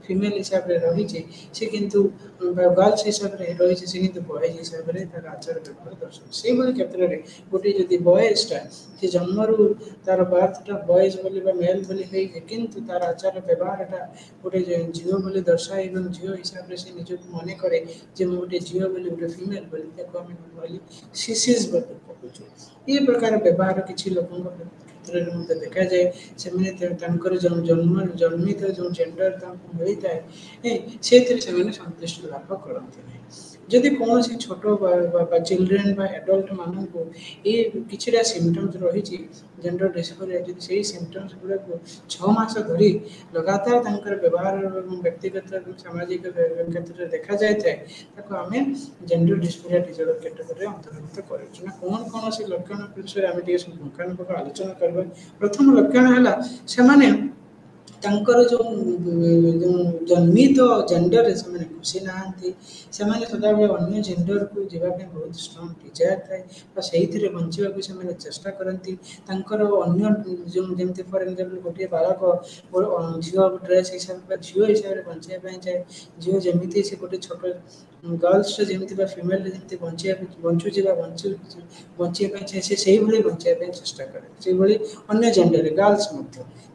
फीमेल हिसाब से रही से किंतु गर्ल्स हिसाब से रही से किंतु बॉयज हिसाब से तार आचार व्यवहार दर्शन से क्षेत्र में गोटे जदि बॉयजटा से जन्म तार बार्थटा बॉयज बोली मेल बोली किंतु तार आचार व्यवहारटा गोटे झील बोली दर्शाए झील हिसाब से निजक मन करे गोटे झील बोली गोटे फीमेल बोली सीसीज बोली कहूँ ये प्रकार व्यवहार किसी लोक क्षेत्र में देखा जाए से जन्मित जो जेंडर मिलता है से संतुष्ट लाभ करते जदि कौन छोट चिल्ड्रेन एडल्ट मानक ये किसी सिम्पटम्स रही जेंडर डिस्फोरिया जब से सिम्पटम्स गुड़ा 6 मास धरी लगातार व्यवहार व्यक्तिगत सामाजिक क्षेत्र में देखा जाए आम जेंडर डिस्फोरिया डिसऑर्डर कैटेगरी अंतर्भुक्त कर कौन कौन से लक्षण विषय आम पुंखानुपुंख आलोचना करवा प्रथम लक्षण है जो जन्मित जेंडर से खुशी ना सदाबले अन्य जेंडर को जावाई बहुत स्ट्रॉन्ग डिजायर थाए से बचाक से चेष्टा करती अन्य जो जमी फॉर एग्जांपल गोटे बालक झील ड्रेस हिसाब से झील हिसाब से बचाई चाहे झील जमी से गोटे छोट गर्ल्स जमी फीमेल जमी बंचुची बचाई चाहे से बचाई चेष्टा करे अन्य जेंडर गर्ल्स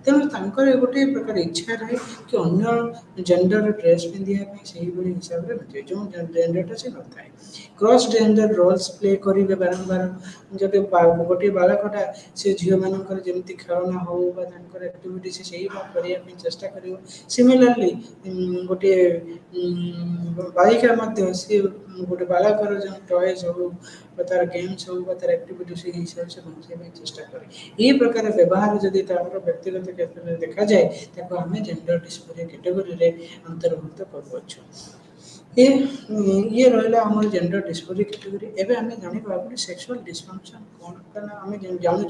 तेणु गोटे प्रकार इच्छा रहे कि अन्य जेंडर ड्रेस पिंधा से हिसाब से जो जेंडरटा से न था क्रॉस जेंडर रोल्स प्ले करेंगे बारंबार जब गोटे बालकटा से झील मानक जमी खेलना हो एक्टिविटी से करने चेष्टा कर सिमिलरली गोटे बालिका सी गोटे बालकर जो टॉयज हो तार गेम्स हो तार एक्टिविटी से हिसाब से पहुँचे चेष्टा करे ये प्रकार व्यवहार जदि व्यक्तिगत क्षेत्र में देखा जाए ताको आम जेंडर डिस्फोरिया कैटेगोरी अंतर्भुक्त करूँ ये रहा आम जेंडर डिस्फोरिया कैटेगोरी एवं आम जाना गोटे सेक्सुअल डिसफंक्शन कौन कहना आम जानूँ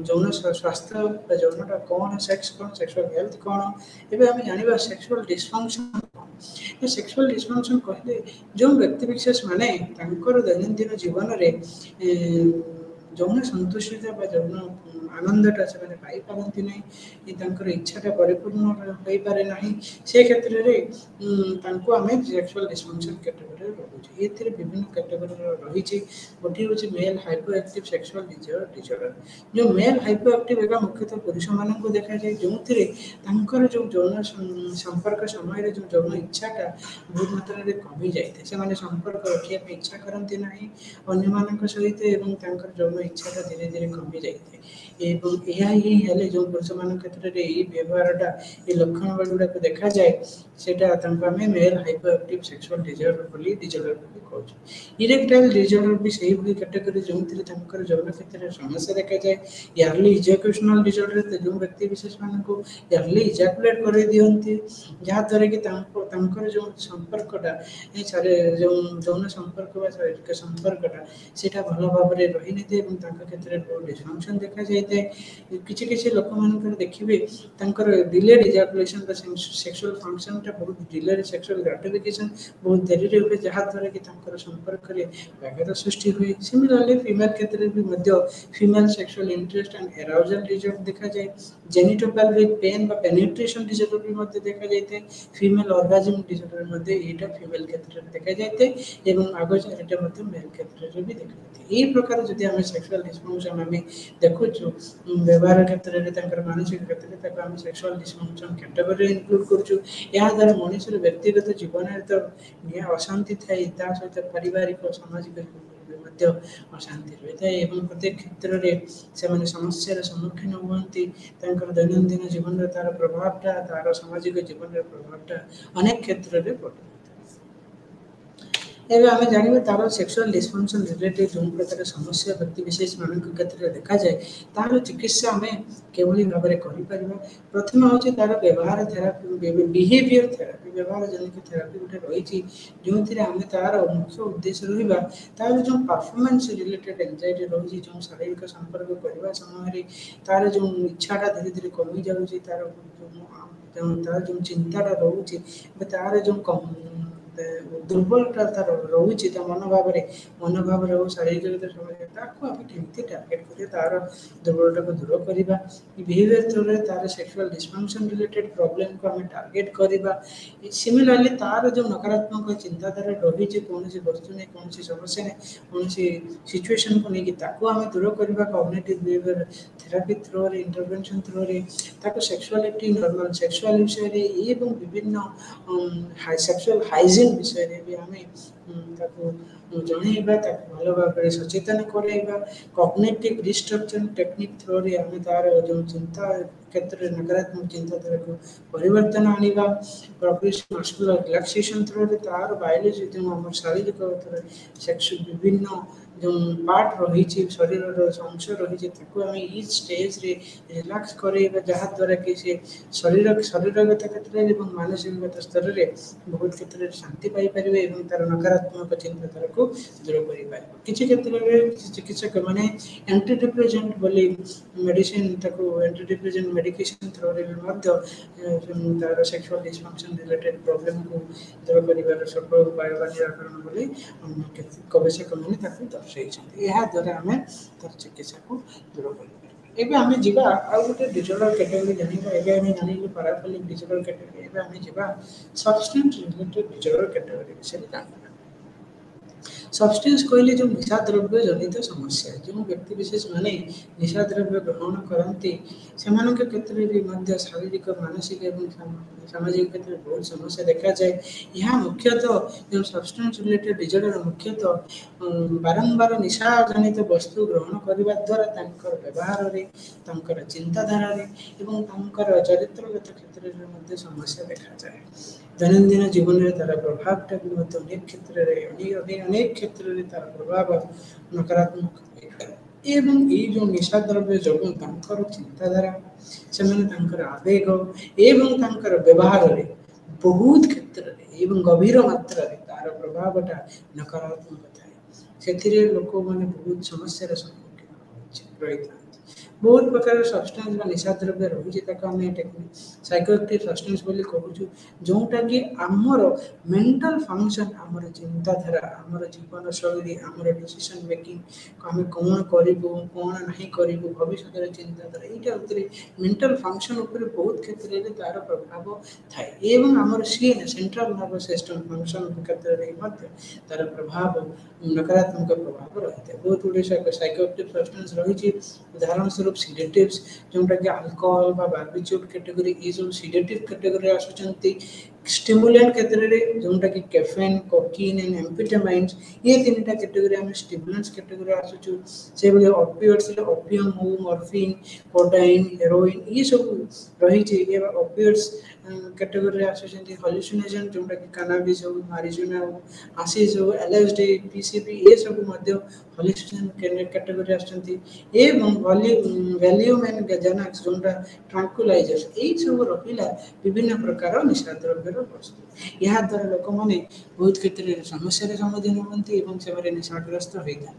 यौन स्वास्थ्य यौनटा कौन सेक्स कौन सेक्सुअल हेल्थ कौन एवं आम जाना सेक्सुअल डिसफंक्शन कौन सेक्सुअल डिसफंक्शन कहले जो व्यक्ति विशेष माने दैनंदिन जीवन में यौन संतुष्टिता यौन आनंदटा से पाई पारती ना इच्छाटा परिपूर्ण हो पारे ना से क्षेत्र में आम सेक्सुअल डिसफंक्शन कैटेगोरी रोचे ये विभिन्न कैटेगोरी रही गोटे हूँ male hyperactive sexual disorder जो मेल हाइपर एक्टिव एवं मुख्यतः पुरुष मान देखा जाए जो जो यौन संपर्क समय जो यौन इच्छाटा बहुत मात्रा कमी जाए से संपर्क रखा इच्छा करती ना अन्य सहित यौन इच्छाटा धीरे धीरे कमी जाए ही जो पुरुष मान क्षेत्र में यही व्यवहारटा ये लक्षण गुड़ाक देखा जाए सेटा male hyperactive sexual disorder भी कहूँ इरेक्टाइल डिसऑर्डर भी सही भाई कैटेगोरी जो यौन क्षेत्र में समस्या देखा जाए यार्ली इजैक्यूशनल डिसऑर्डर जो व्यक्ति विशेष मान को यार्ली इजैकुलेट कर दिखती जहाँद्वारा कि जो संपर्कटा जो यौन संपर्क शारीरिक संपर्कटा से भल भाव में रही नहीं क्षेत्र में बहुत डिसफंक्शन देखा जाए किसी लोक मान देखिए डिलेड इजैकुलेशन सेक्सुअल फंक्शनटा बहुत डिलेड सेक्सुअल ग्रेटिफिकेशन बहुत देरी हुए जहाँद्वारा कि संपर्क में व्याघात सृष्टि हुए सिमिलरली फीमेल क्षेत्र में भी female sexual interest and arousal disorder देखा जाए जेनिटोपेल्विक पेन बा पेनिट्रेशन डिसऑर्डर भी देखा जाए फीमेल ऑर्गाज्म डिसऑर्डर यहाँ फीमेल क्षेत्र में देखा जाए एवं आगोचरटा मेल क्षेत्र में भी देखा जाए यही प्रकार जब आम सेक्सुअल डिसफंक्शन आम देखुचु व्यवहार क्षेत्र में मानसिक क्षेत्र में आम सेक्सुअल डिसफंक्शन कैटेगोरी इनक्लूड करूँ या द्वारा मनुष्य व्यक्तिगत जीवन में तो अशांति थाए सहित पारिवारिक सामाजिक अशांति रही है प्रत्येक क्षेत्र में से समस्या सम्मुखीन हुई दैनंदिन जीवन में तार प्रभावटा तार सामाजिक जीवन प्रभावटा अनेक क्षेत्र में पड़े एवं आम जाना तार सेक्सुअल डिसफंक्शन रिलेटेड जो प्रकार समस्या व्यक्ति विशेष मान क्षेत्र में देखा जाए तार चिकित्सा आम किभली भाव में कर प्रथम हूँ तार व्यवहार थेरापी बिहेवियर थेरापी व्यवहार जनित थेरापी गोटे रही जो आम तार मुख्य उद्देश्य रहा तार जो परफॉर्मेंस रिलेटेड एंजाइटी रही जो शारीरिक संपर्क करने समय तार जो इच्छाटा धीरे धीरे कमी जाऊँगी तार जो चिंताटा रोचे तार जो दुर्बलता तार रोचे मनोभाव हो शारीरिक समस्या आम केमती टार्गेट कर तार दुर्बलता को दूर करवा बिहेवियर थ्रू तार सेक्सुअल डिसफंक्शन रिलेटेड प्रॉब्लम को आम टार्गेट करवा सिमिलरली तार जो नकारात्मक चिंताधारा रही कौन वस्तु नहीं कौन समस्या नहीं कौन सिचुएशन को लेकिन आम दूर करवा cognitive behaviour therapy through intervention through sexuality normal sexual विषय विभिन्न सेक्सुअल हाइजीन विषय भी आम जनइबा भल भाव में सचेतन करवा कॉग्निटिव रिस्ट्रक्चर टेक्निक थ्रू आम तार जो चिंता क्षेत्र में नकारात्मक चिंताधारा को परिवर्तन आनिबा प्रोग्रेसिव मस्कुलर रिलैक्सेशन थ्रू तार बायोलॉजी जो आम शारीरिक सेक्स विभिन्न जो पार्ट रही शरीर अंश रही आम इच स्टेज रे रिलैक्स करवा जहाँद्वारा कि शरीरगत क्षेत्र में मानसिकगत स्तर में बहुत क्षेत्र में शांति पाइपर तार नकारात्मक चिंताधारा को दूर कर किसी क्षेत्र में चिकित्सक मैंने एंटी डिप्रेसेंट बोली medicine anti depressant medication through तार सेक्सुअल डिसफंक्शन रिलेटेड प्रॉब्लम को दूर कर सफल उपाय निराकरण बोली गवेषक मैंने दर्शाई यह द्वारा आम तार चिकित्सा को दूर कर एवं आम जा आउ गोटे डिसऑर्डर कैटेगरी जाना एवं आम जान पैराफिलिक डिसऑर्डर कैटेगरी एवं आम जा सब्सटेंस रिलेटेड डिसऑर्डर कैटेगरी विषय जानवा सब्सटेंस कहले जो निशा द्रव्य जनित समस्या जो व्यक्ति विशेष माने निशा द्रव्य ग्रहण करती से क्षेत्र में शारीरिक मानसिक और सामाजिक क्षेत्र में बहुत समस्या देखा जाए। यह मुख्यतः जो सब्सटेंस रिलेटेड डिजॉर्डर मुख्यतः बारंबार निशा जनित वस्तु ग्रहण करने द्वारा व्यवहार में चिंताधारा चरित्रगत क्षेत्र में समस्या देखा जाए। दैनंदिन जीवन में तार प्रभाव अनेक क्षेत्र में अनेक क्षेत्र में तार प्रभाव नकारात्मक एवं ये जो निशा द्रव्य जो चिंताधारा से आवेग एवं व्यवहार में बहुत क्षेत्र में गभीर मात्रा तार प्रभाव नकारात्मक थाए से लोक मैंने बहुत समस्या सम्मुखीन रही था। बहुत प्रकार सब्सटेंस निशा द्रव्य रही साइकोएक्टिव सब्सटेंस बोली कहूँ जोटा कि आमर मेंटल फंक्शन आमर चिंताधारा आमर जीवन शैली आमर डिसीजन मेकिंग आम कौन करूँ कौन ना करूँ भविष्य चिंताधारा यहाँ मेंटल फंक्शन उपर बहुत क्षेत्र में तार प्रभाव थाए आमर CN central nervous system function क्षेत्र में तार प्रभाव नकारात्मक प्रभाव रही है। बहुत गुड़े साइकोएक्टिव सब्सटेंस रही उदाहरण स्वरूप सीडेटिव्स जोटा कि अल्कोहल बार्बिट्यूट कैटेगरी ये सब सीडेटिव कैटेगरी आसुचंती स्टिमुलेंट क्षेत्र में जोटा कि कैफेन कोकीन एंड एम्फेटामाइन्स ये तीनटा कैटेगरी आम स्टिमुलेंट्स कैटेगरी आसुचु से भाई ओपिएट्स ओपियम हो मॉर्फिन कोडाइन हेरोइन ये सब रही ओपिएट्स कैटेगरी आसुचंती हल्यूसिनेशन जोटा कि कैनाबिस हो मारिजुना हो आसिस हो एलएसडी पीसीबी ये सब हल्यूसिनेशन कैटेगरी आसुचंती एवं वैल्यूम एंड गैजानाक्स जोटा ट्रांकुलाइजर्स ये सब रहिला विभिन्न प्रकार निशा द्रव्य वस्तु यहाँ द्वारा लोक मैंने बहुत क्षेत्र में समस्या सम्मुखीन होती से निशाग्रस्त होता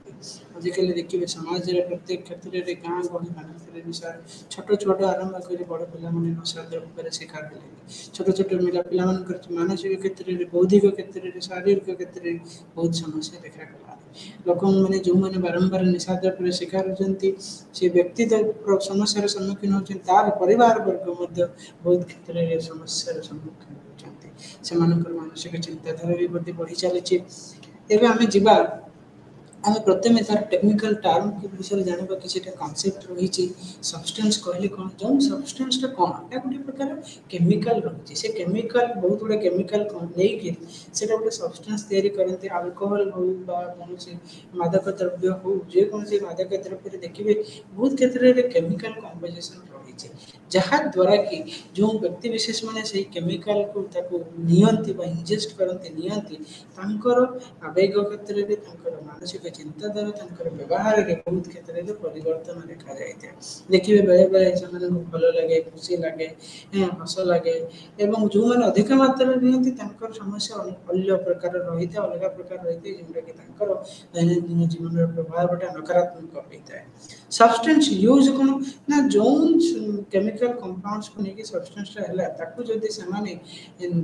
आजिकल देखिए समाज प्रत्येक क्षेत्र में गाँ गहली मान निशा छोट छोट आरंभ कर बड़ पिला निशा द्रव्य शिकार है। छोट छोट पिला मानसिक क्षेत्र में बौद्धिक क्षेत्र में शारीरिक क्षेत्र में बहुत समस्या देखा लोक मैंने जो मैंने बारंबार निशा द्रव्य शिकार होती से व्यक्ति समस्या सम्मुखीन होती तार परिवार वर्ग बहुत क्षेत्र में समस्या सम्मुखीन होती से मानसिक चिंताधारा भी बढ़ी चली। एवं आम जा आम प्रथम तार टेक्निकल टर्म के विषय जानवा कि कॉन्सेप्ट रही सब्सटेंस कहले कौन जो सब्सटेंस कौन या गोटे प्रकार केमिकल रही से केमिकल बहुत गुड़ा केमिकल नहीं से गोटे सब्सटेंस तैयारी करते अल्कोहल हो कौन मादक द्रव्य हो जेकोसी मादक द्रव्य देखिए बहुत क्षेत्र में केमिकल कम्पोजिशन रही जहाँ द्वारा कि जो व्यक्ति विशेष मैंने से केमिकल को नियंती इंजेस्ट करते नियंती आवेग क्षेत्र में मानसिक चिंताधारा व्यवहार में बहुत क्षेत्र में परिवर्तन देखा जाए। देखिए बेले बेले से भल लगे खुशी लगे हस लगे एवं जो मैंने अधिक मात्रा नियंती समस्या अन्य प्रकार रही है अलग प्रकार रही है जोटा कि दैनंदिन जीवन प्रभाव नकारात्मक होता है। सब्सटेंस यूज कौन ना जो केमिकल कंपाउंड्स को लेकिन सब्सटेंस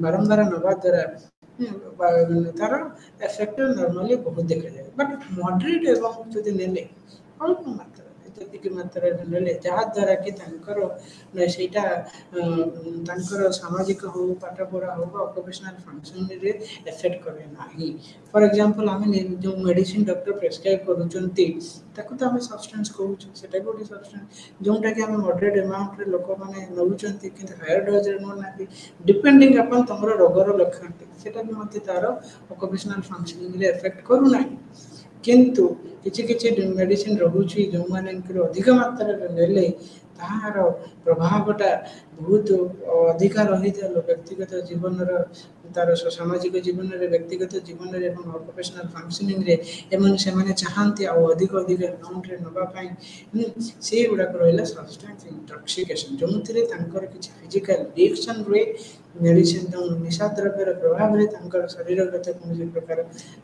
बारंबार नवा द्वारा तार इफेक्ट नॉर्मली बहुत देखा जाए बट मॉडरेट एवं जो नेले अल्प मात्रा जी मात्रा ने जहाँ द्वारा कि सामाजिक हो पाठ पढ़ा हो ऑक्युपेशनल फंक्शन रे इफेक्ट करे ना। फॉर एग्जांपल आम जो मेडिसिन डॉक्टर प्रेस्क्राइब करूँ तो आम सब्सटेंस कहूँ से गोटे सब्सटेंस जोटा कि आम मॉडरेट अमाउंट रे लोक मैंने नौकरी कि हायर डोज नौना डिपेंडिंग अपन तुम रोगर लक्षण से तार ऑक्युपेशनल फंक्शनिंग रे इफेक्ट करूना किंतु किसी मेडिसिन रोचे जो मैंने अधिक मात्रा ने तार प्रभावटा बहुत अधिका रही है व्यक्तिगत जीवन तार सामाजिक जीवन में व्यक्तिगत जीवन में ऑक्युपेशनल फंक्शनिंग रे एमन से माने चाहते अधिक अधिक अमाउंट रे नवाई से गुड़ाक रहा सब्सटेंस इंटॉक्सिकेशन जो किसी फिजिकल रिएक्शन रे मेडिसिन निशा द्रव्य प्रभाव में शरीरगत कौन प्रकार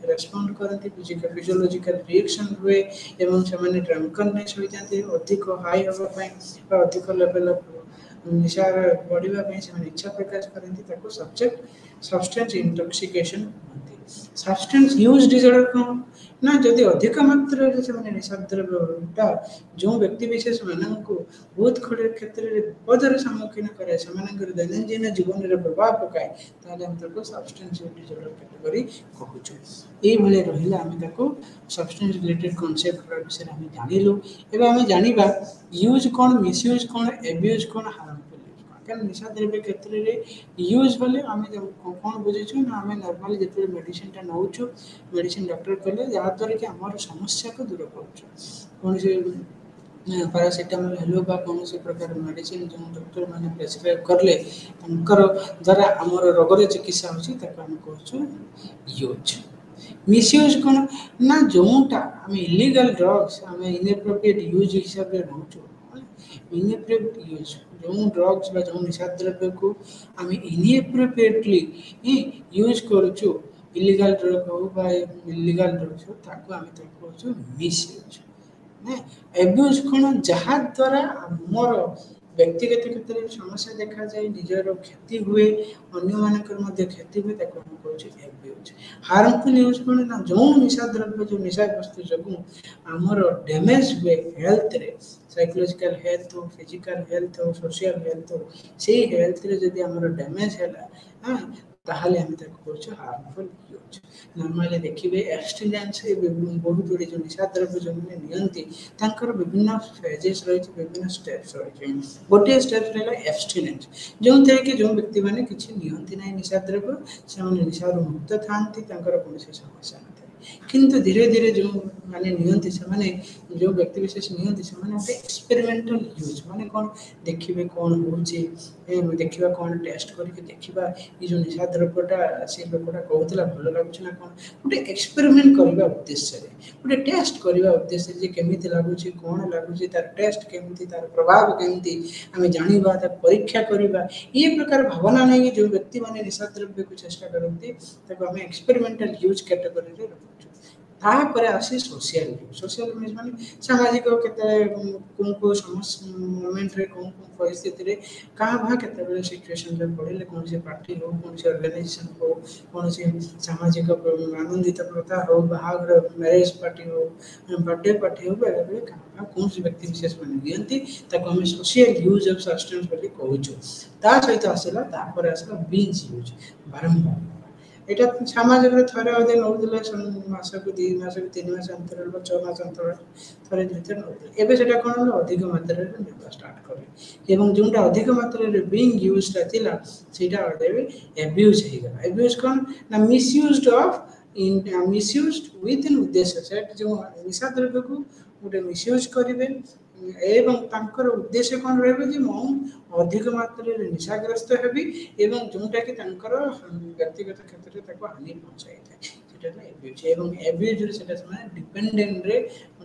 रेस्पॉन्ड करती फिजियोलॉजिकल रिएक्शन हुए एवं से ड्रंकनेस हो जाती अधिक हाई हाँपाई अधिक लेवल निशा बढ़ापी इच्छा प्रकाश करती सब्जेक्ट सब्सटेंस इंटॉक्सिकेशन कहते। सब्सटेंस यूज डिसऑर्डर कौन ना जदि अधिक मात्रा से निशा द्रव्यटा जो व्यक्ति विशेष मानक बहुत खड़े क्षेत्र में विपदर सम्मुखीन करे दैनंदिन जीवन में प्रभाव पकाए ताले हम ताको सब्सटेंस यूज डिसऑर्डर कैटेगरी कहूछु एई भले रहिला हम ताको सब्सटेंस रिलेटेड कांसेप्ट विषय हम जानिलु एबे हम जानिबा यूज कोन मिसयूज कोन एब्यूज कोन हार्मफुल यूज कोन कारण निशा द्रव्य क्षेत्र में यूज होले आम कौन बुझे ना आम नर्माली जो मेडिसिन टा नौचु मेडिसिन डॉक्टर कहले जहाँद्वारा कि आम समस्या को दूर कर पैरासीटामोल हेलो बा कौन प्रकार मेडिसिन जो डॉक्टर मैंने प्रेस्क्राइब करले द्वारा आमर रोगर चिकित्सा होची ताको हम कहूँ यूज मिसयूज कौन ना जोटा आम इलीगल ड्रग्स आम इनएप्रोप्रिएट यूज हिसाब से नौचु इनएप्रोप्रिएट यूज जो ड्रग्स बा जो निशा द्रव्य को आम इनएप्रोप्रिएटली यूज करूँ इलीगल ड्रग हो बा इलीगल ड्रग्स हो ताको आम कहूँ मिसयूज एब्यूज कौन जहाँ द्वारा मोर व्यक्तिगत क्षेत्र में समस्या देखा जाए निजर क्षति हुए अन्य मानकर क्षति हुए कहूँ एब्यूज हार्मफुल यूज कौन ना जो निशा द्रव्य जो निशा वस्तु जो आमर डैमेज हुए हेल्थ रे साइकोलॉजिकल हेल्थ हो फिजिकल हेल्थ हो सोशल हेल्थ हो से हेल्थ रे जदि आमर डैमेज है ताहले हम कहूँ हार्मफुल यूज नॉर्मली देखिए एब्स्टिनेंस बहुत गुड़ी जो निशा द्रव्य जो नियंती विभिन्न फेजेस रही विभिन्न स्टेप्स रही गोटे स्टेप्स रहा एब्स्टिनेंस जो थे कि जो व्यक्ति मैंने किसी नियंती ना निशा द्रव्य से निशा मुक्त था कौन समस्या न किंतु धीरे धीरे जो माने नियंती से माने जो व्यक्ति विशेष नियंती से माने गोटे एक्सपेरिमेंटल यूज माने कौन देखिए कौन होची देखिबा कौन टेस्ट करके देखिबा ये जो निशा द्रव्यटा से लोकटा कहूतला भल लागुछ ना कौन गोटे एक्सपेरिमेंट करबा उद्देश्य रे गोटे टेस्ट करबा उद्देश्य जे केमिति लागुछ कौन लागुछ तार टेस्ट केमिति तार प्रभाव केमिति हमें जानिबा तार परीक्षा करबा ये प्रकार भावना नहीं जो व्यक्ति माने निशा द्रव्य को चेष्टा करते ताको हमें एक्सपेरिमेंटल यूज कैटेगरी रे रखुछु तापर आसी सोशल मीन्स माने सामाजिक को समस्या मोमेंट रे कौन परिस्थिति रे कहाँ भा केते सिचुएशन रे पड़े कौन से पार्टी हो कौन से ऑर्गेनाइजेशन हो कौन से सामाजिक आनंदित प्रथा हो बाहागर मैरिज पार्टी हो बर्थडे पार्टी हो बेले बेले कहाँ कौन से व्यक्ति विशेष माने दियंती ताको हम सोशल यूज ऑफ सब्सटेंस बोली कहूछु ता सहित आसला तापर आसला बिंज यूज बारंबार এটা সামাজিকরে থরে অধে নউদলে মাসକୁ 2 মাসକୁ 3 মাস অন্তরাল বা 6 মাস অন্তরাল থরে দুইতে নউদলে এবে সেটা কোন হলো অধিক মাত্রারে নেবা স্টার্ট করে এবং যোনটা অধিক মাত্রারে বিং ইউজড থিলা সেটা অর্ডারে অ্যাবিউজ হই গলা অ্যাবিউজ কোন না misused of in misused with इन उद्देश्य सेट जो निशा द्रव्य को गोटे मिसयूज करेंगे एवं तांकर उद्देश्य कौन रहे कि मु अधिक मात्रा निशाग्रस्त हेबी एवं जोटा कि तांकर व्यक्तिगत क्षेत्र में ताको हानि पहुंचाई था सेटा एब्यूज एवं एब्यूज रे सेटा माने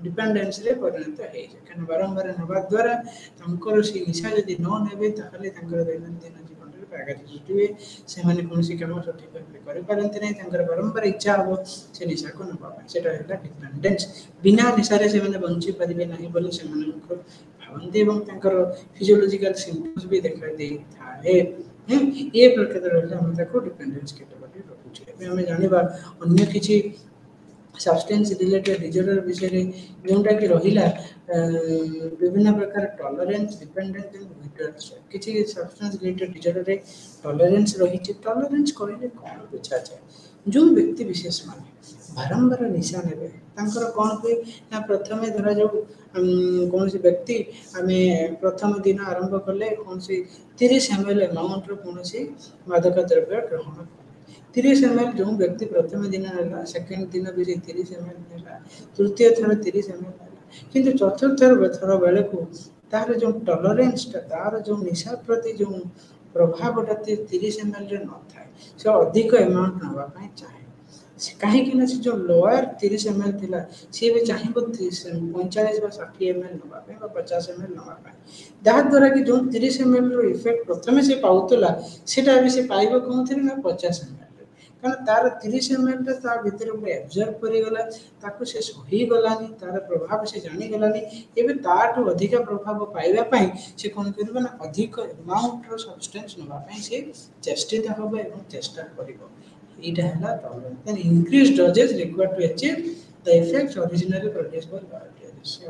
डिपेंडेंस रे परिणत हे छै कारण बारंबार नबा द्वारा तांकर से निशा यदि न नेबे ताहले तांकर दैनंदिन जीवन रे व्याघात सृष्टि हुए से माने कोनसी काम सठिक करि पारंते नै तांकर बारंबार इच्छा हो से निशा को नबा सेटा हैला डिपेंडेंस बिना निशा रे से माने बंची परिबे नाही बोले से माने भावंती एवं तांकर फिजियोलॉजिकल सिम्पटम्स भी देखा दे थाए ये प्रकार रहला हम ताको डिपेंडेंस कैटेगरी रखुछ एबे हम जानिबा अन्य किछि सब्सटेंस रिलेटेड डिसऑर्डर विषय रे जोंटा कि रहिला विभिन्न प्रकार टॉलरेंस डिपेंडेंस एंड विथड्रॉल किछि सब्सटेंस रिलेटेड डिसऑर्डर रे टॉलरेंस रही छै टॉलरेंस कहले कोन बुझा जाय जो व्यक्ति विशेष माने बारंबार निशा नेबे तांकर कोन पे ना प्रथमे धरा जो कौन से व्यक्ति आमे प्रथम दिन आरंभ करले कौन से 30 ml अमाउंट रो कौन से मादक द्रव्य ग्रहण 30 ml जो व्यक्ति प्रथम दिन नेला सेकंड दिन भी 30 ml नेला तृतीय थर 30 ml नेला किंतु चतुर्थ थर बेले को तार जो टॉलरेंस तार जो निशा प्रति जो प्रभावटा 30 ml रे न थाए से अधिक अमाउंट नवा पाए चाहे कहीं कि ना जो लोअर 30 ml थिला से भी चाहिबो 45 बा 60 ml नवा पे बा 50 ml नवा पे दाह द्वारा कि जो 30 ml रो इफेक्ट प्रथमे से पाउतला सेटा भी से पाइबो कोन थि ना 50 ml कारण तार 30 ml रे ता भीतर को एब्जॉर्ब करि गला ताको से सही गलानी तार प्रभाव से जानि गलानी एबे ताटो अधिक प्रभाव पाइबा पई से कोन करबो ना अधिक अमाउंट रो सब्सटेंस नवा पई से चेष्टित होबो एवं चेष्टा करिवो ଏଇଟା ହେଲା problem. Then increased doses required to achieve the effects originally produced by bioterrorism. ସେ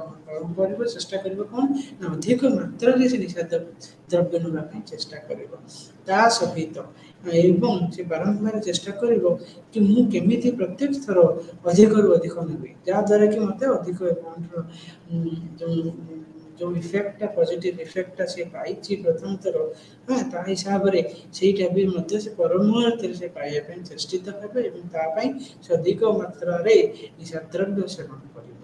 କରିବ ଚେଷ୍ଟା କରିବ କ'ଣ ନା ଅଧିକ ମାତ୍ରାରେ ସେ ନିଶା ଦ୍ରବ୍ୟ ନେବା ପାଇଁ ଚେଷ୍ଟା କରିବ ତା ସହିତ ଏବଂ ସେ ବାରମ୍ବାର ଚେଷ୍ଟା କରିବ କି ମୁଁ କେମିତି ପ୍ରତ୍ୟେକ ଥର ଅଧିକରୁ ଅଧିକ ନେବି ଯାହାଦ୍ୱାରା କି ମୋତେ ଅଧିକ ଆମାଉଣ୍ଟର ଯେଉଁ ଇଫେକ୍ଟଟା ପଜିଟିଭ୍ ଇଫେକ୍ଟଟା ସେ ପାଇଛି ପ୍ରଥମ ଥର ତା ହିସାବରେ ସେଇଟା ବି ମଧ୍ୟ ସେ ପର ମୁହୂର୍ତ୍ତରେ ସେ ପାଇବା ପାଇଁ ଚେଷ୍ଟିତ ହେବେ ଏବଂ ତା ପାଇଁ ସେ ଅଧିକ ମାତ୍ରାରେ ନିଶାଦ୍ରବ୍ୟ ସେବନ କରିବ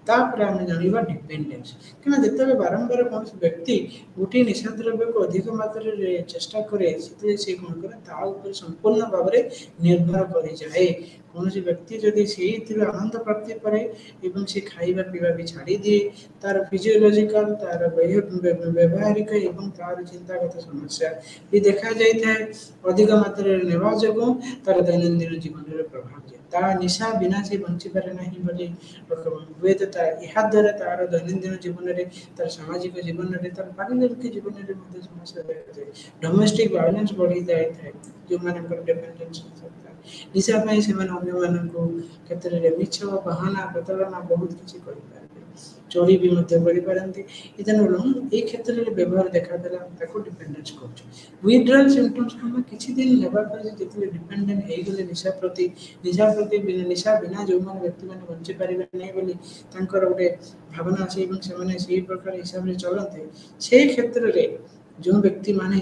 ତାପରେ ଆମେ ଜାଣିବା ଡିପେଣ୍ଡେନ୍ସ କାରଣ ଯେତେବେଳେ ବାରମ୍ବାର କୌଣସି ବ୍ୟକ୍ତି ଗୋଟିଏ ନିଶାଦ୍ରବ୍ୟକୁ ଅଧିକ ମାତ୍ରାରେ ଚେଷ୍ଟା କରେ ସେତେବେଳେ ସେ କ'ଣ କରେ ତା ଉପରେ ସମ୍ପୂର୍ଣ୍ଣ ଭାବରେ ନିର୍ଭର କରିଯାଏ କୌଣସି ବ୍ୟକ୍ତି ଯଦି ସେଇଥିରୁ ଆନନ୍ଦ ପ୍ରାପ୍ତି କରେ ଏବଂ ସେ ଖାଇବା ପିଇବା ବି ଛାଡ଼ିଦିଏ ତାର ଫିଜିଓଲୋଜିକାଲ ତାର ବ୍ୟବହାରିକ ଏବଂ ତାର ଚିନ୍ତାଗତ ସମସ୍ୟା ବି ଦେଖାଯାଇଥାଏ ଅଧିକ ମାତ୍ରାରେ ନେବା ଯୋଗୁଁ ତାର ଦୈନନ୍ଦିନ ଜୀବନରେ ପ୍ରଭାବ ଦିଏ ତା ନିଶା ବିନା ସେ ବଞ୍ଚିପାରେ ନାହିଁ ବୋଲି ହୁଏତ ଏହାଦ୍ୱାରା ତାର ଦୈନନ୍ଦିନ ଜୀବନରେ ତାର ସାମାଜିକ ଜୀବନରେ ତାର ପାରିବାରିକ ଜୀବନରେ ମଧ୍ୟ ସମସ୍ୟା ଦେଖାଯାଏ ଡୋମେଷ୍ଟିକ୍ ଭାୟୋଲେନ୍ସ ବଢ଼ି ଯାଇଥାଏ ଯେଉଁମାନଙ୍କର ଡିପେଣ୍ଡେନ୍ସ ନିଶା ପାଇଁ ସେମାନେ ଅନ୍ୟମାନଙ୍କୁ କ୍ଷେତ୍ରରେ ମିଛ ବାହାନା ପ୍ରତାରଣା ବହୁତ କିଛି କରିପାରିବେ ଚୋରି ବି ମଧ୍ୟ କରିପାରନ୍ତି ତେଣୁ ଏଇ କ୍ଷେତ୍ରରେ ବ୍ୟବହାର ଦେଖାଦେଲା ତାକୁ ଡିପେଣ୍ଡେନ୍ସ କରୁଛୁ ୱିଡ୍ରଲ୍ ସିମ୍ପଟମ୍ସ ଆମେ କିଛି ଦିନ ନେବା ପରେ ଯେତେବେଳେ ଡିପେଣ୍ଡେଣ୍ଟ ହେଇଗଲେ ନିଶା ପ୍ରତି ନିଶା ବିନା ଯେଉଁମାନେ ବ୍ୟକ୍ତିମାନେ ବଞ୍ଚିପାରିବେ ନାହିଁ ବୋଲି ତାଙ୍କର ଗୋଟେ ଭାବନା ଅଛି ଏବଂ ସେମାନେ ସେହି ପ୍ରକାର ହିସାବରେ ଚଳନ୍ତି ସେହି କ୍ଷେତ୍ରରେ ଯେଉଁ ବ୍ୟକ୍ତିମାନେ